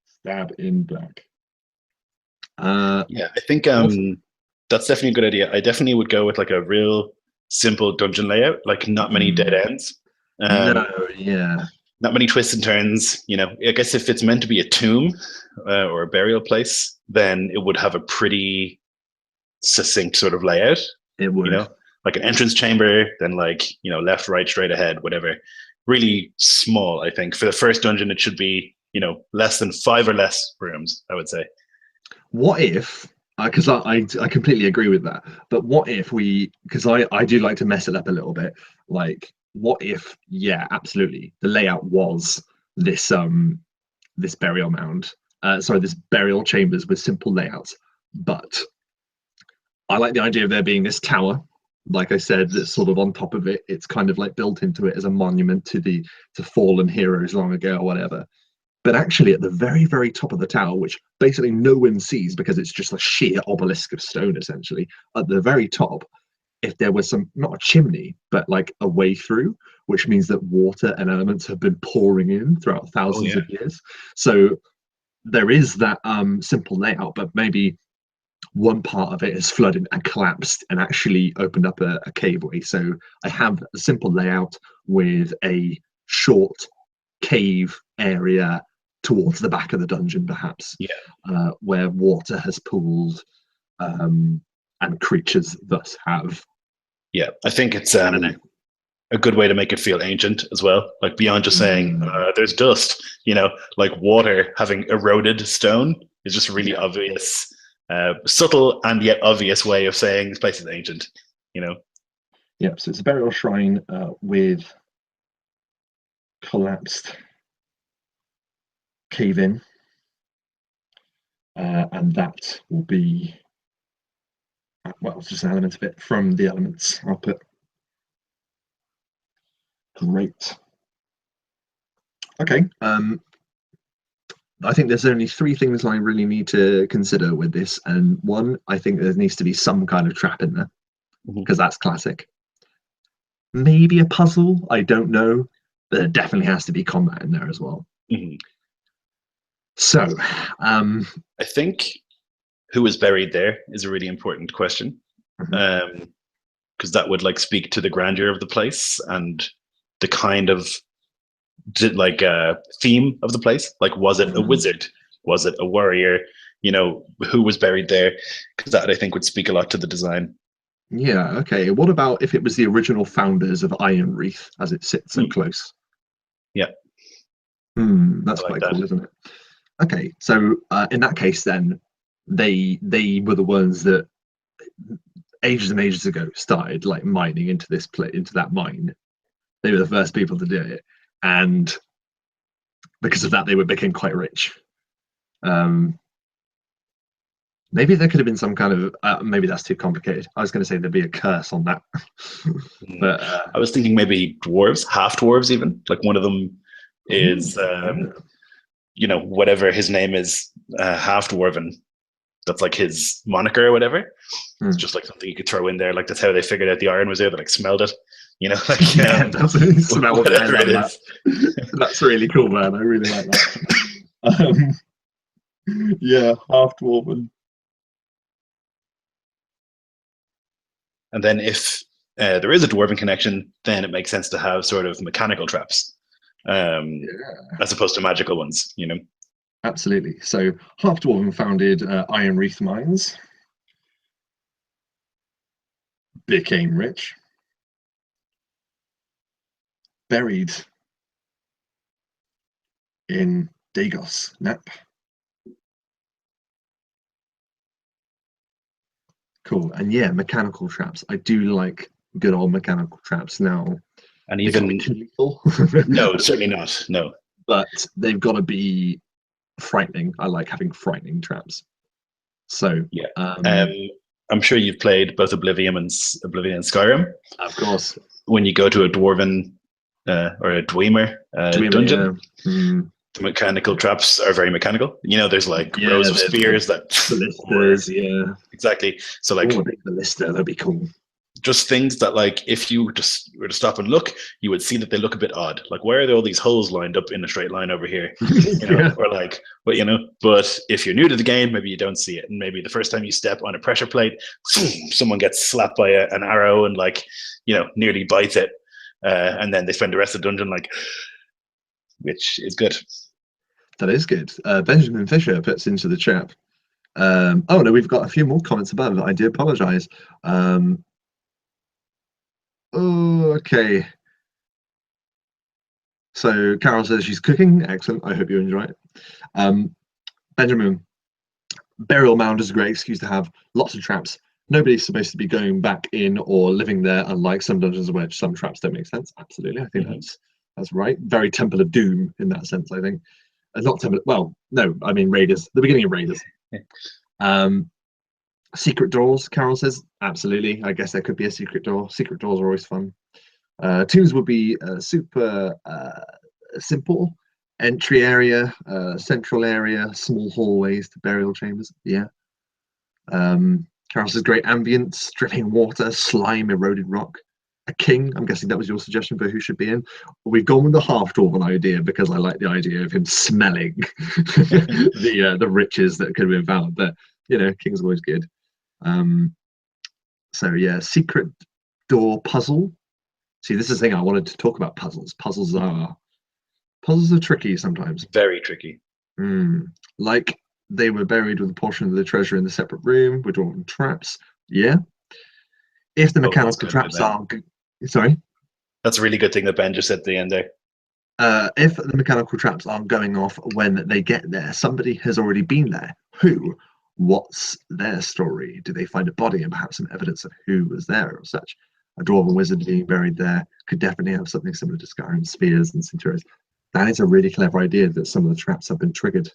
Stab in back. Yeah, I think that's definitely a good idea. I definitely would go with like a real simple dungeon layout, like not many dead ends. No, yeah. Not many twists and turns. You know, I guess if it's meant to be a tomb or a burial place, then it would have a pretty succinct sort of layout. It would. You know, like an entrance chamber, then like, you know, left, right, straight ahead, whatever. Really small, I think. For the first dungeon, it should be, you know, less than 5 or less rooms, I would say. What if, because I completely agree with that, but what if we, because I do like to mess it up a little bit, like, what if, yeah, absolutely, the layout was this this burial mound, sorry, this burial chambers with simple layouts, but I like the idea of there being this tower, like I said, that's sort of on top of it. It's kind of like built into it as a monument to fallen heroes long ago or whatever. But actually, at the very, very top of the tower, which basically no one sees because it's just a sheer obelisk of stone, essentially, at the very top, if there was some, not a chimney, but like a way through, which means that water and elements have been pouring in throughout Oh thousands yeah. of years. So there is that simple layout, but maybe one part of it is flooded and collapsed and actually opened up a caveway. So I have a simple layout with a short cave area towards the back of the dungeon, perhaps, Yeah. where water has pooled and creatures thus have. Yeah. I think it's I don't know. a good way to make it feel ancient as well. Like beyond just saying there's dust, you know, like water having eroded stone is just a really obvious, subtle and yet obvious way of saying this place is ancient, you know. Yep, so it's a burial shrine with collapsed cave in, and that will be, well, it's just an element of it from the elements. I'll put great. Okay. I think there's only 3 things I really need to consider with this, and one, I think there needs to be some kind of trap in there because that's classic. Maybe a puzzle, I don't know, but there definitely has to be combat in there as well. Mm-hmm. So, I think who is buried there is a really important question, because that would like speak to the grandeur of the place and the kind of like theme of the place. Like, was it a wizard? Was it a warrior? You know, who was buried there? Because that I think would speak a lot to the design. yeah, okay. What about if it was the original founders of Iron Wreath as it sits so close? Yeah. That's I like quite that. cool, isn't it? Okay, so in that case, then they were the ones that ages and ages ago started like mining into this into that mine. They were the first people to do it, and because of that, they became quite rich. Maybe there could have been some kind of maybe that's too complicated. I was going to say there'd be a curse on that, but I was thinking maybe dwarves, half dwarves, even like one of them is, you know, whatever his name is, half dwarven. That's like his moniker or whatever. It's just like something you could throw in there. Like that's how they figured out the Iron was there. They like smelled it, you know, like that's smell whatever it is. That's really cool, man. I really like that. Yeah, half dwarven. And then if there is a dwarven connection, then it makes sense to have sort of mechanical traps, as opposed to magical ones, you know. Absolutely. So half dwarven founded Iron Wreath mines, became rich, buried in Dagos, Nap. Cool. And yeah, mechanical traps. I do like good old mechanical traps now. And They can't be even too lethal. no, certainly not. No, but they've got to be frightening. I like having frightening traps. So yeah. I'm sure you've played both Oblivion and Skyrim. Of course. When you go to a dwarven or a dwemer dungeon, the mechanical traps are very mechanical. You know, there's like rows of spears that ballistas, yeah. Exactly. So like a big ballista, that'd be cool. Just things that like if you just were to stop and look, you would see that they look a bit odd. Like, why are there all these holes lined up in a straight line over here? You know, or like, but you know, but if you're new to the game, maybe you don't see it, and maybe the first time you step on a pressure plate, someone gets slapped by an arrow and like, you know, nearly bites it, and then they spend the rest of the dungeon like, which is good. That is good. Benjamin Fisher puts into the chat. Oh no, we've got a few more comments above. I do apologize. Okay. So Carol says she's cooking. Excellent. I hope you enjoy it. Benjamin, burial mound is a great excuse to have lots of traps. Nobody's supposed to be going back in or living there, unlike some dungeons where some traps don't make sense. Absolutely. I think that's right. Very Temple of Doom in that sense, I think. Not Temple. Well, no, I mean Raiders. The beginning of Raiders. Secret doors, Carol says. Absolutely. I guess there could be a secret door. Secret doors are always fun. Tombs would be super simple. Entry area, central area, small hallways to burial chambers. Yeah. Carol says great ambience, dripping water, slime, eroded rock. A king. I'm guessing that was your suggestion for who should be in. We've gone with the half-dwarven idea because I like the idea of him smelling the riches that could have been found. But you know, king's always good. So yeah, secret door puzzle. See, this is the thing I wanted to talk about. Puzzles are tricky sometimes. Very tricky. Like they were buried with a portion of the treasure in the separate room with dwarven traps. Yeah. If the mechanical traps are sorry, that's a really good thing that Ben just said at the end there. If the mechanical traps aren't going off when they get there, somebody has already been there. Who? What's their story? Do they find a body and perhaps some evidence of who was there or such? A dwarven wizard being buried there could definitely have something similar to Skyrim spears and centurions. That is a really clever idea that some of the traps have been triggered.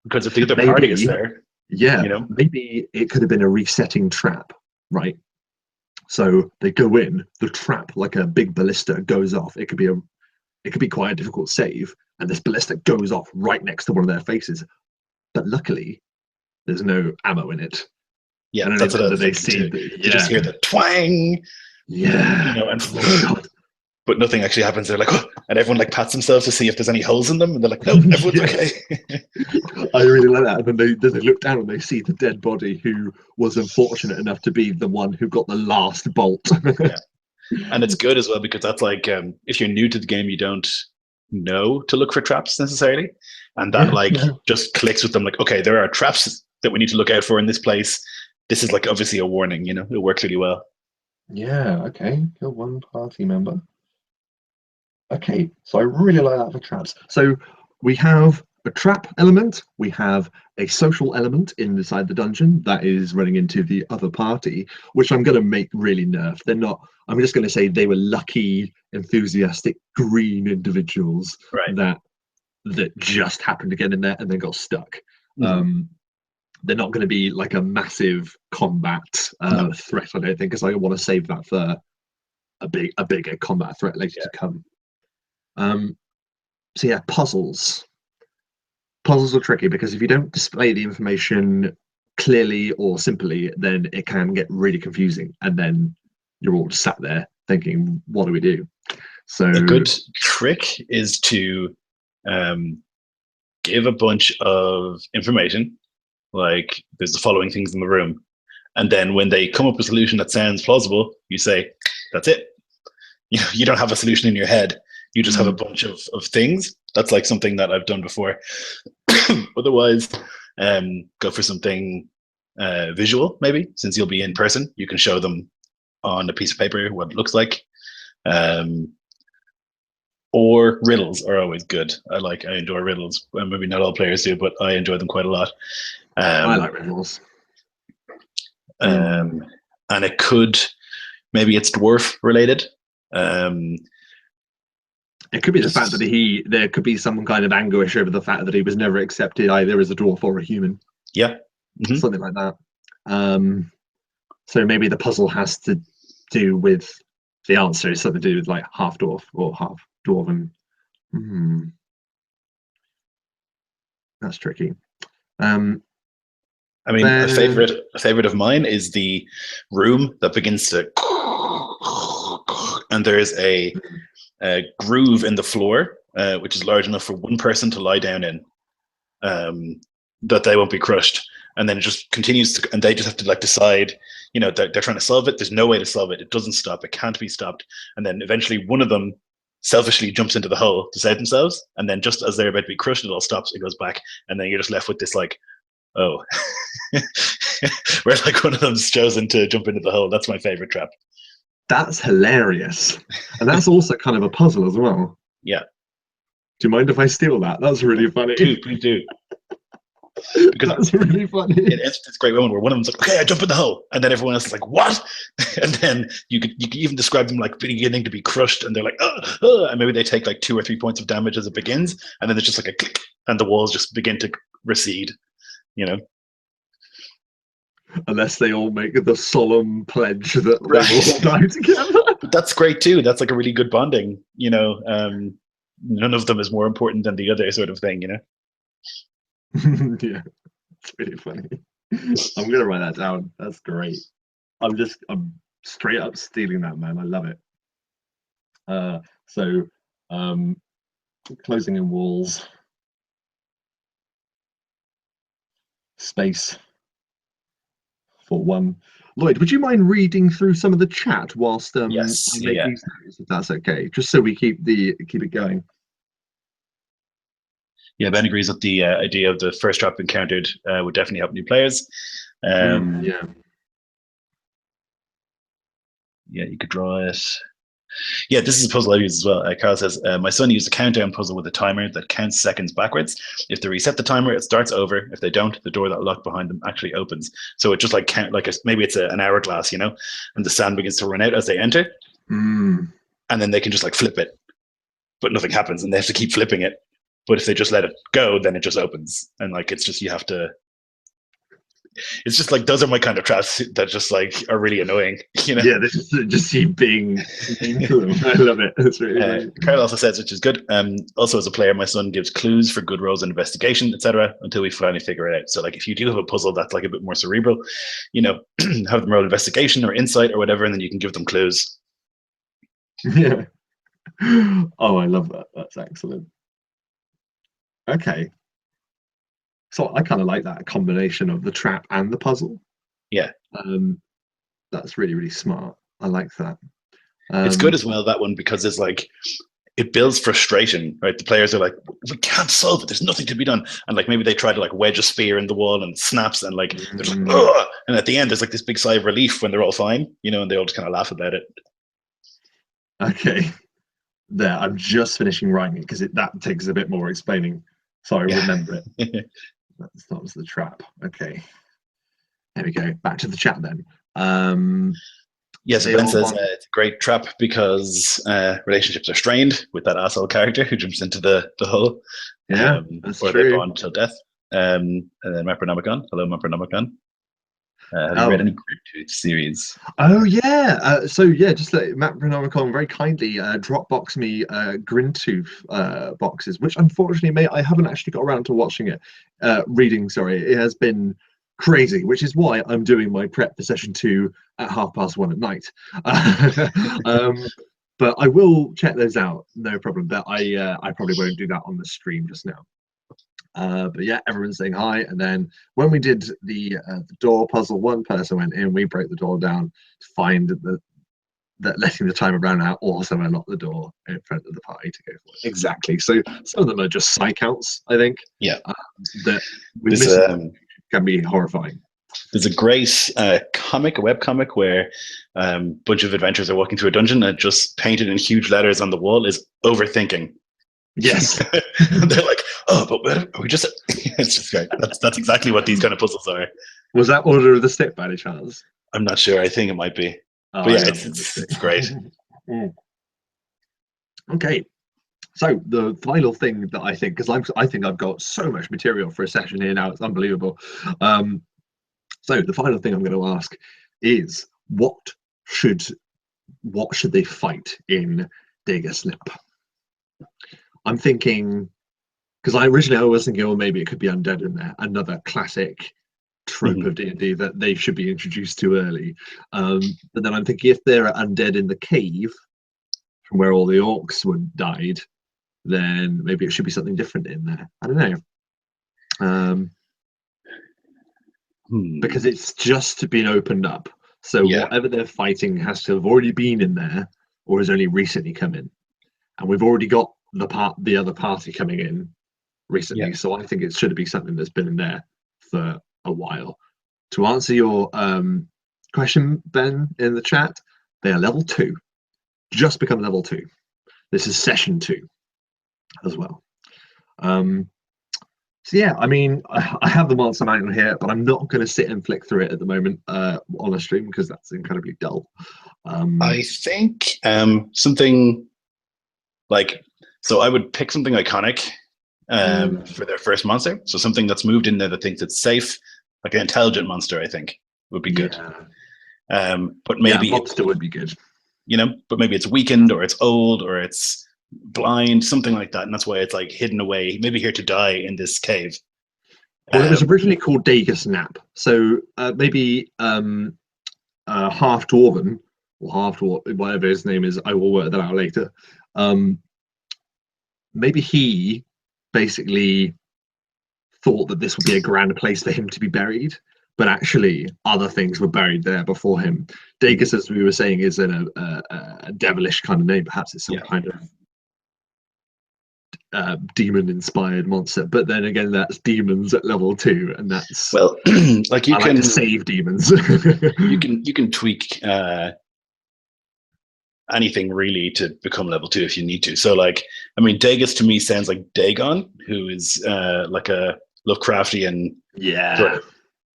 Because if the other party is there, yeah, you know, maybe it could have been a resetting trap, right? So they go in, the trap, like a big ballista, goes off. It could be quite a difficult save, and this ballista goes off right next to one of their faces. But luckily, there's no ammo in it. Yeah, that's what they see. You just hear the twang. Yeah. You know, and but nothing actually happens. They're like, oh, and everyone like pats themselves to see if there's any holes in them, and they're like, no, everyone's okay. I really like that. And then they look down and they see the dead body who was unfortunate enough to be the one who got the last bolt. Yeah. And it's good as well because that's like if you're new to the game, you don't know to look for traps necessarily, and that just clicks with them. Like, okay, there are traps that we need to look out for in this place. This is like obviously a warning. You know, it works really well. Yeah. Okay. Kill one party member. Okay, so I really like that for traps. So we have a trap element, we have a social element inside the dungeon that is running into the other party, which I'm going to make really nerf. They're not, I'm just going to say they were lucky, enthusiastic, green individuals that just happened to get in there and then got stuck. They're not going to be like a massive combat threat, I don't think, because I want to save that for a bigger combat threat later to come. So yeah, puzzles are tricky because if you don't display the information clearly or simply, then it can get really confusing, and then you're all just sat there thinking, what do we do? So a good trick is to give a bunch of information, like there's the following things in the room, and then when they come up with a solution that sounds plausible, you say, that's it. You don't have a solution in your head. You just have a bunch of things. That's like something that I've done before. Otherwise, go for something visual, maybe, since you'll be in person. You can show them on a piece of paper what it looks like. Or riddles are always good. I enjoy riddles. Well, maybe not all players do, but I enjoy them quite a lot. I like riddles. And it could, maybe it's dwarf related. It could be the fact that there could be some kind of anguish over the fact that he was never accepted either as a dwarf or a human. Yeah. Something like that. So maybe the puzzle has to do with the answer is something to do with like half dwarf or half dwarven. That's tricky. I mean, a favorite of mine is the room that begins to, and there is a groove in the floor, which is large enough for one person to lie down in, that they won't be crushed. And then it just continues to, and they just have to like decide, you know, they're trying to solve it. There's no way to solve it. It doesn't stop. It can't be stopped. And then eventually one of them selfishly jumps into the hole to save themselves. And then just as they're about to be crushed, it all stops. It goes back. And then you're just left with this like, oh, where like one of them's chosen to jump into the hole. That's my favorite trap. That's hilarious. And that's also kind of a puzzle as well. Yeah. Do you mind if I steal that? That's really funny. Please do. Because that's really funny. It ends this great moment where one of them's like, okay, I jump in the hole. And then everyone else is like, what? And then you could even describe them like beginning to be crushed. And they're like, and maybe they take like 2 or 3 points of damage as it begins. And then it's just like a click and the walls just begin to recede, you know? Unless they all make the solemn pledge that they will die together. But that's great too. That's like a really good bonding, you know? None of them is more important than the other sort of thing, you know? Yeah, it's really funny. I'm gonna write that down. That's great. I'm straight up stealing that, man. I love it. So closing in walls, space for one. Lloyd, would you mind reading through some of the chat whilst yes, I make these notes, if that's okay, just so we keep it going. Yeah, Ben agrees that the idea of the first trap encountered would definitely help new players. Yeah, you could draw it. Yeah, this is a puzzle I use as well. Carl says, my son used a countdown puzzle with a timer that counts seconds backwards. If they reset the timer, it starts over. If they don't, the door that locked behind them actually opens. So it just like maybe it's an hourglass, you know, and the sand begins to run out as they enter. And then they can just like flip it, but nothing happens and they have to keep flipping it. But if they just let it go, then it just opens. And like, it's just, it's just like, those are my kind of traps that just like are really annoying, you know? Yeah, this is just you being cool. I love it. It's really funny. Carl also says, which is good. Also, as a player, my son gives clues for good rolls in investigation, etc., until we finally figure it out. So, like, if you do have a puzzle that's like a bit more cerebral, you know, have them roll investigation or insight or whatever, and then you can give them clues. Yeah. Oh, I love that. That's excellent. Okay. So I kind of like that combination of the trap and the puzzle. Yeah. That's really, really smart. I like that. It's good as well, that one, because it's like, it builds frustration, right? The players are like, we can't solve it. There's nothing to be done. And like, maybe they try to like wedge a spear in the wall and it snaps and like, they're just like, ugh! And at the end, there's like this big sigh of relief when they're all fine, you know, and they all just kind of laugh about it. Okay. There, I'm just finishing writing it because that takes a bit more explaining. So I remember it. That was the trap. Okay. There we go. Back to the chat then. Yes, Ben says it's a great trap because relationships are strained with that asshole character who jumps into the hole. Yeah, that's or true. They bond till death. And then Mapronomicon. Hello, Mapronomicon. Have you read any Griptooth series? Oh yeah. So yeah, just like Mapronomicon very kindly Dropbox me Grintooth boxes, which unfortunately, I haven't actually got around to watching it. Reading, sorry. It has been crazy, which is why I'm doing my prep for session 2 at 1:30 at night. But I will check those out, no problem. But I probably won't do that on the stream just now. But yeah, everyone's saying hi. And then when we did the door puzzle, one person went in, we broke the door down to find that letting the timer run out also unlocked the door in front of the party to go for it. Exactly. So some of them are just side counts, I think. Yeah. That we miss can be horrifying. There's a great a webcomic where a bunch of adventurers are walking through a dungeon and just painted in huge letters on the wall is overthinking. Yes. They're like, oh, but we just it's just great. That's exactly what these kind of puzzles are. Was that Order of the Stick by any chance? I'm not sure. I think it might be. Oh, but yeah, it's great. Okay. So the final thing that I think, because I think I've got so much material for a session here now, it's unbelievable. So the final thing I'm going to ask is should what should they fight in Degerslip? I'm thinking, because I was thinking, oh, maybe it could be undead in there, another classic trope Mhm. of D&D that they should be introduced to early. But then I'm thinking, if there are undead in the cave from where all the orcs died, then maybe it should be something different in there. I don't know. Because it's just been opened up. So Yeah. whatever they're fighting has to have already been in there or has only recently come in. And we've already got the other party coming in Yeah. recently. So I think it should be something that's been in there for a while. To answer your question, Ben, in the chat, they are level 2. Just become level 2. This is session 2 as well. So yeah, I mean, I have the monster manual here, but I'm not going to sit and flick through it at the moment on a stream because that's incredibly dull. I think something like, so I would pick something iconic for their first monster. So something that's moved in there that thinks it's safe, like an intelligent monster, I think would be good. Yeah, But yeah, maybe monster would be good. but maybe it's weakened or it's old or it's blind, something like that. And that's why it's like hidden away, maybe here to die in this cave. Well, it was originally called Degersnap, so maybe half dwarven or half whatever his name is. I will work that out later. Maybe he basically thought that this would be a grand place for him to be buried, but actually other things were buried there before him. Dagus, as we were saying, is a devilish kind of name. Perhaps it's some kind of demon-inspired monster. But then again, that's demons at level 2, and that's well, like I like to save demons. you can tweak anything really to become level 2 if you need to. So like, I mean, Dagus to me sounds like Dagon, who is like a Lovecraftian sort of,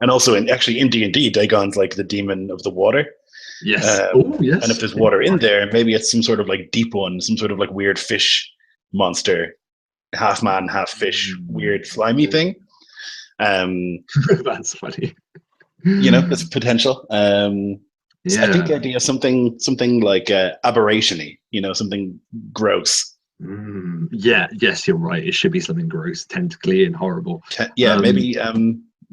and also in D&D, Dagon's like the demon of the water. Yes. Oh, yes. And if there's water in there, maybe it's some sort of like deep one, some sort of like weird fish monster, half man, half fish, weird slimy thing. That's funny. There's potential. Yeah. I think the idea of something like aberration-y, something gross. Yeah, yes, you're right. It should be something gross, tentacly, and horrible. Yeah, maybe.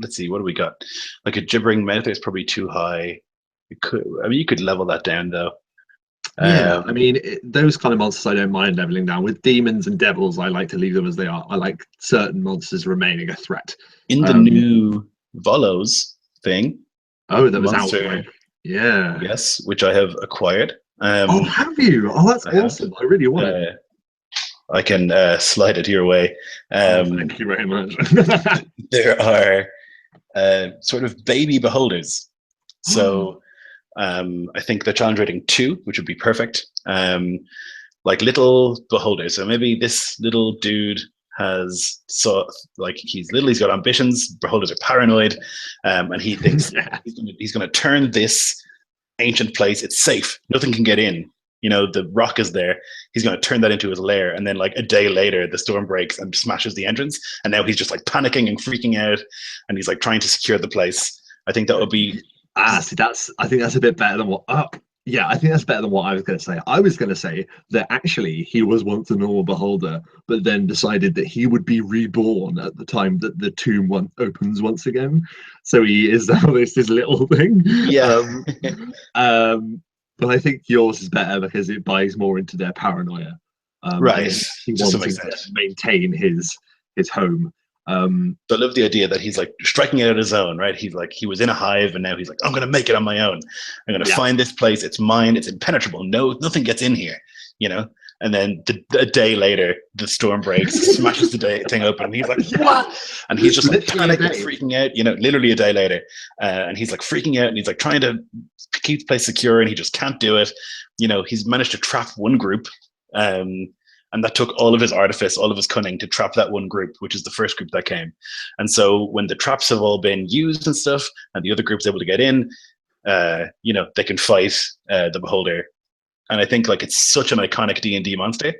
Let's see, what do we got? Like a gibbering mouth is probably too high. You could level that down though. Yeah, I mean, those kind of monsters I don't mind leveling down. With demons and devils, I like to leave them as they are. I like certain monsters remaining a threat. In the new Volos thing. Oh, that was out. Yeah. Yes, which I have acquired. Oh, have you? Oh, that's awesome. I really want it. I can slide it your way. Thank you very much. There are sort of baby beholders. So I think the challenge rating 2, which would be perfect. Like little beholders. So maybe this little dude he's little, he's got ambitions. Beholders are paranoid, and he thinks he's going to turn this ancient place. It's safe. Nothing can get in. The rock is there. He's going to turn that into his lair, and then like a day later, the storm breaks and smashes the entrance. And now he's just like panicking and freaking out, and he's like trying to secure the place. I think that would be. I think that's a bit better than what. Yeah, I think that's better than what I was going to say. I was going to say that actually he was once a normal beholder, but then decided that he would be reborn at the time that the tomb opens once again. So he is now this little thing. Yeah. But I think yours is better because it buys more into their paranoia. Right. He wanting to maintain his home. So I love the idea that he's like striking out on his own, right? He's like, he was in a hive and now he's like, I'm going to make it on my own. I'm going to find this place. It's mine. It's impenetrable. Nothing gets in here, And then a day later, the storm breaks, smashes the thing open, and he's like, what? And he's just like panicking, freaking out, literally a day later. And he's like freaking out and he's like trying to keep the place secure and he just can't do it. He's managed to trap one group. And that took all of his artifice, all of his cunning to trap that one group, which is the first group that came. And so when the traps have all been used and stuff, and the other group's able to get in, they can fight the beholder. And I think like it's such an iconic D&D monster.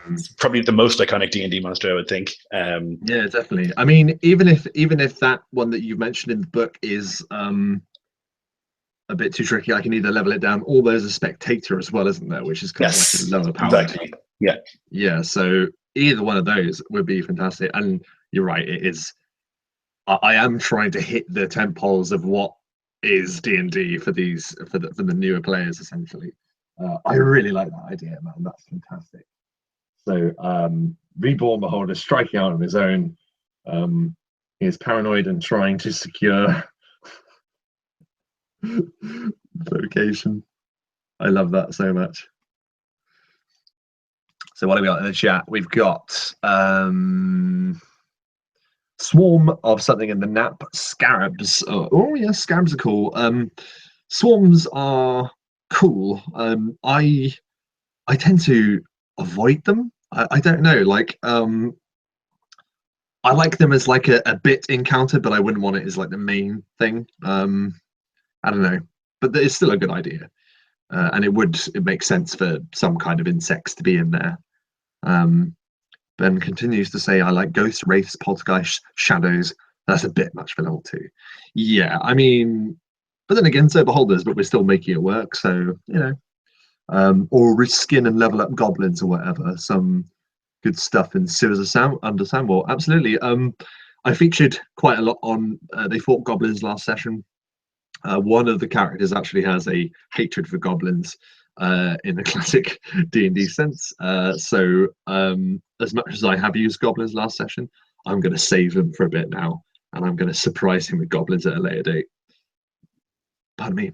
Mm. It's probably the most iconic D&D monster, I would think. Yeah, definitely. I mean, even if that one that you've mentioned in the book is a bit too tricky, I can either level it down, or there's a spectator as well, isn't there? Which is kind of like a Yes, lower power. exactly. Yeah. Yeah, so either one of those would be fantastic. And you're right, it is. I am trying to hit the tent poles of what is D&D for these for the newer players, essentially. I really like that idea, man. That's fantastic. So, Reborn Beholder striking out on his own. He is paranoid and trying to secure the location. I love that so much. So what do we got in the chat? We've got swarm of something in the nap. Scarabs. Oh yeah, scarabs are cool. Swarms are cool. I tend to avoid them. I don't know. Like I like them as like a bit encounter, but I wouldn't want it as like the main thing. I don't know, but it's still a good idea, and it makes sense for some kind of insects to be in there. Ben continues to say, "I like ghosts, wraiths, poltergeists, shadows. That's a bit much for level 2." Yeah, I mean, but then again, so beholders, but we're still making it work. So or reskin and level up goblins or whatever. Some good stuff in Sewers of under Sandwall. Absolutely. I featured quite a lot on. They fought goblins last session. One of the characters actually has a hatred for goblins in the classic D&D sense. So as much as I have used goblins last session, I'm going to save them for a bit now, and I'm going to surprise him with goblins at a later date. Pardon me.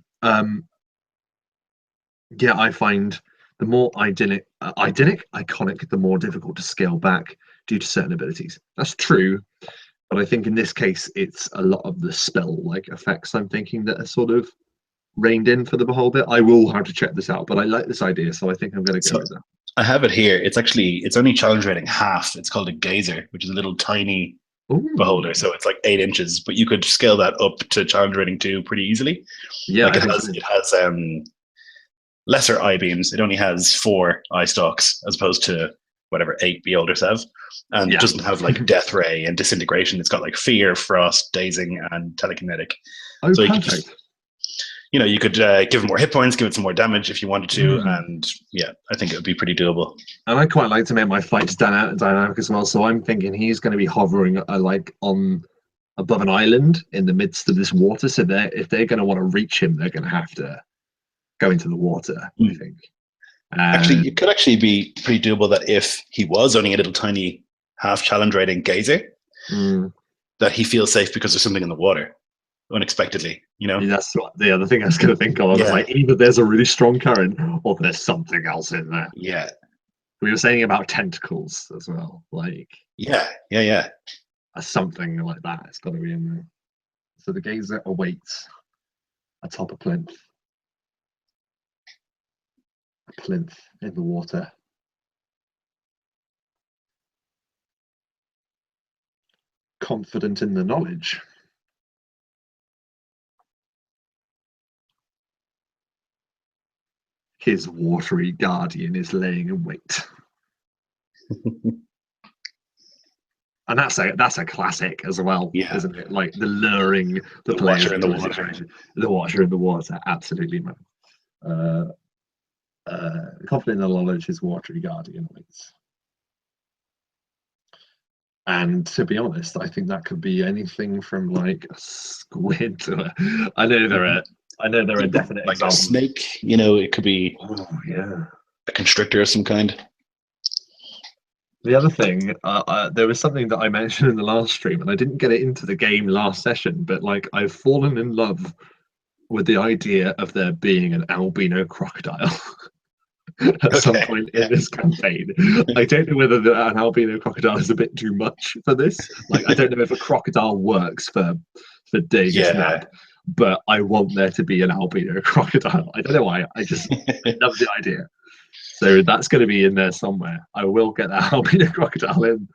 Yeah, I find the more iconic, the more difficult to scale back due to certain abilities. That's true, but I think in this case, it's a lot of the spell-like effects I'm thinking that are sort of reined in for the beholder. I will have to check this out, but I like this idea, so I think I'm going to go So with that. I have it here. It's only challenge rating half. It's called a gazer, which is a little tiny Ooh, beholder. So it's like 8 inches, but you could scale that up to challenge rating 2 pretty easily. yeah, Like I think so. it has lesser eye beams. It only has 4 eye stalks as opposed to whatever 8 beholders have, and it Yeah. doesn't have like death ray and disintegration. It's got like fear, frost, dazing, and telekinetic. Oh, So you could perfect. just, you could give it more hit points, give it some more damage if you wanted to, Mm. and yeah, I think it would be pretty doable. And I quite like to make my fights dynamic as well. So I'm thinking he's going to be hovering like on above an island in the midst of this water. So if they're going to want to reach him, they're going to have to go into the water, I think. Actually, it could actually be pretty doable that if he was only a little tiny half challenge rating gazer, that he feels safe because there's something in the water unexpectedly, Yeah, that's what the other thing I was going to think of. I was like, either there's a really strong current or there's something else in there. Yeah. We were saying about tentacles as well. Like, yeah. Something like that. It's got to be in there. So the gazer awaits atop a plinth. A plinth in the water. Confident in the knowledge. His watery guardian is laying in wait. And that's a classic as well, isn't it? Like the luring the players watcher in the into a water. situation. The watcher in the water, absolutely, man. Confident in the knowledge, his watery guardian waits. And to be honest, I think that could be anything from like a squid to I know there are definite like examples. A snake, it could be a constrictor of some kind. The other thing, there was something that I mentioned in the last stream, and I didn't get it into the game last session, but like I've fallen in love with the idea of there being an albino crocodile. At some point in this campaign. I don't know whether an albino crocodile is a bit too much for this. Like, I don't know if a crocodile works for Dagus Nap, but I want there to be an albino crocodile. I don't know why. I just love the idea. So that's going to be in there somewhere. I will get that albino crocodile in.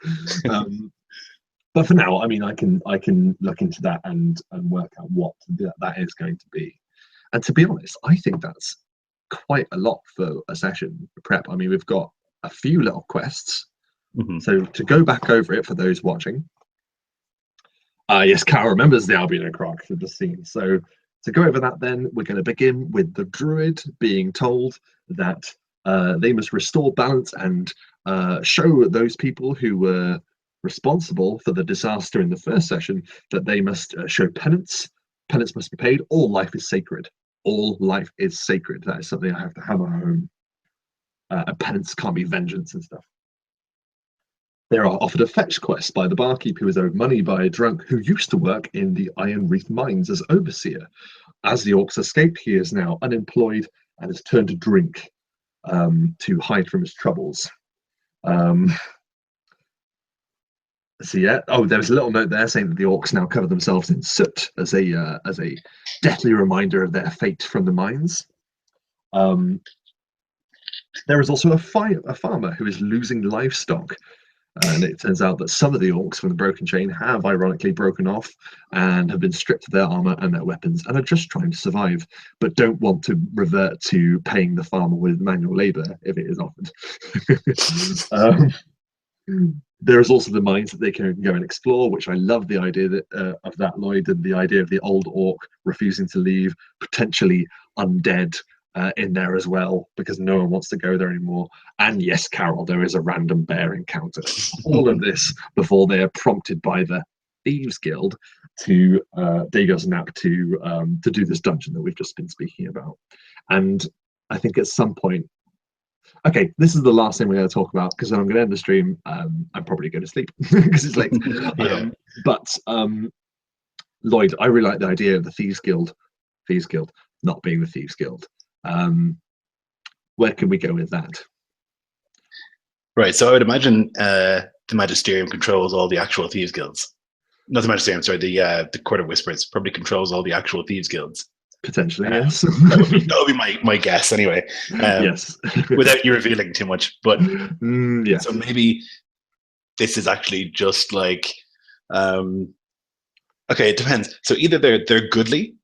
But for now, I mean, I can look into that and work out what that is going to be. And to be honest, I think that's quite a lot for a session prep. I mean, we've got a few little quests. Mm-hmm. So to go back over it for those watching, yes, Carol remembers the albino croc for the scene. So to go over that, then we're going to begin with the druid being told that they must restore balance and show those people who were responsible for the disaster in the first session that they must show penance. Penance must be paid. All life is sacred. All life is sacred. That is something I have to hammer home. A penance can't be vengeance and stuff. They are offered a fetch quest by the barkeep who is owed money by a drunk who used to work in the Iron Reef mines as overseer. As the orcs escape, he is now unemployed and has turned to drink to hide from his troubles. So yeah, oh, there was a little note there saying that the orcs now cover themselves in soot as a deathly reminder of their fate from the mines. There is also a farmer who is losing livestock. And it turns out that some of the orcs from the Broken Chain have ironically broken off and have been stripped of their armor and their weapons and are just trying to survive, but don't want to revert to paying the farmer with manual labor if it is offered. There is also the mines that they can go and explore, which I love the idea of that, Lloyd, and the idea of the old orc refusing to leave, potentially undead in there as well, because no one wants to go there anymore. And yes, Carol, there is a random bear encounter. All of this before they are prompted by the Thieves Guild to Dago's Nap to do this dungeon that we've just been speaking about. And I think at some point, okay, this is the last thing we're going to talk about because I'm going to end the stream. I'm probably going to sleep because it's late. Yeah. But Lloyd, I really like the idea of the Thieves Guild not being the Thieves Guild. Where can we go with that? Right. So I would imagine the Magisterium controls all the actual Thieves Guilds. Not the Magisterium, sorry, the Court of Whispers probably controls all the actual Thieves Guilds. Potentially, yes. that would be my guess anyway. Yes. Without you revealing too much. But yes. So maybe this is actually just like okay, it depends. So either they're goodly,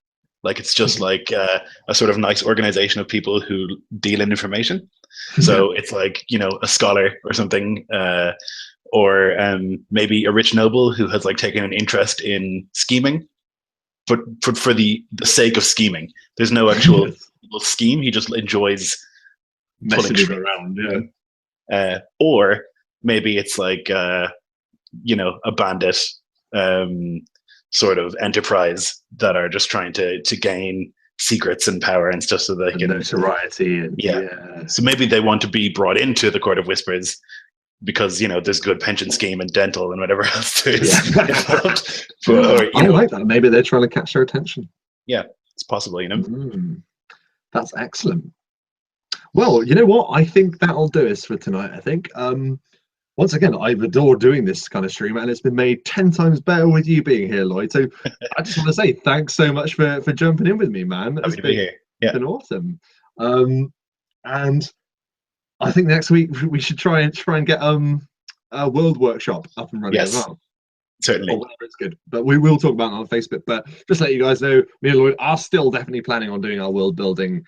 like it's just like a sort of nice organization of people who deal in information. So it's like, you know, a scholar or something, or maybe a rich noble who has like taken an interest in scheming, but for the sake of scheming. There's no actual scheme. He just enjoys messing people around. Yeah. Or maybe it's like you know, a bandit sort of enterprise that are just trying to gain secrets and power and stuff so they can notoriety and So maybe they want to be brought into the Court of Whispers because, you know, there's good pension scheme and dental and whatever else there is. I like that. Maybe they're trying to catch their attention. Yeah, it's possible, you know. That's excellent. Well, you know what? I think that'll do us for tonight. I think. Once again, I've adored doing this kind of stream, and it's been made 10 times better with you being here, Lloyd. So I just want to say thanks so much for jumping in with me, man. Happy to be here. Yeah. It's been awesome. And I think next week we should try and get a World Workshop up and running as well. Certainly. Or whatever, it's good. But we will talk about it on Facebook. But just let you guys know, me and Lloyd are still definitely planning on doing our world building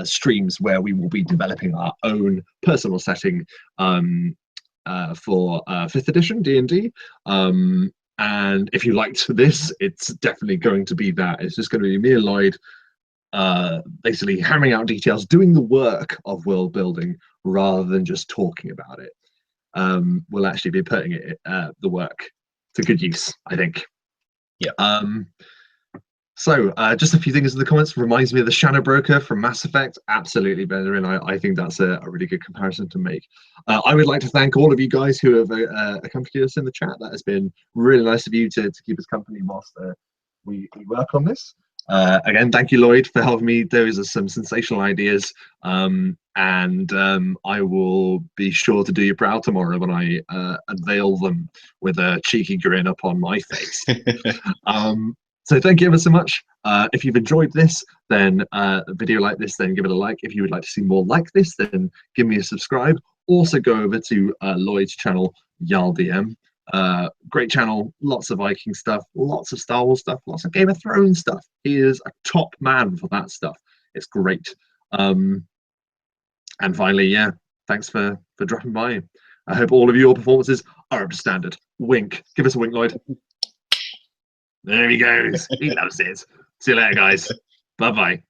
streams where we will be developing our own personal setting for 5th edition D&D. And if you liked this, it's definitely going to be that. It's just going to be me and Lloyd basically hammering out details, doing the work of world building rather than just talking about it. We'll actually be putting it the work to good use, I think. Yeah. So just a few things in the comments. Reminds me of the Shadow Broker from Mass Effect. Absolutely, Benjamin. I think that's a really good comparison to make. I would like to thank all of you guys who have accompanied us in the chat. That has been really nice of you to keep us company whilst we work on this. Again, thank you, Lloyd, for helping me. Those are some sensational ideas. And I will be sure to do you proud tomorrow when I unveil them with a cheeky grin upon my face. So thank you ever so much. If you've enjoyed this, then a video like this, then give it a like. If you would like to see more like this, then give me a subscribe. Also go over to Lloyd's channel, Jarl DM. Great channel, lots of Viking stuff, lots of Star Wars stuff, lots of Game of Thrones stuff. He is a top man for that stuff. It's great. And finally, yeah, thanks for dropping by. I hope all of your performances are up to standard. Wink. Give us a wink, Lloyd. There he goes. He loves it. See you later, guys. Bye bye.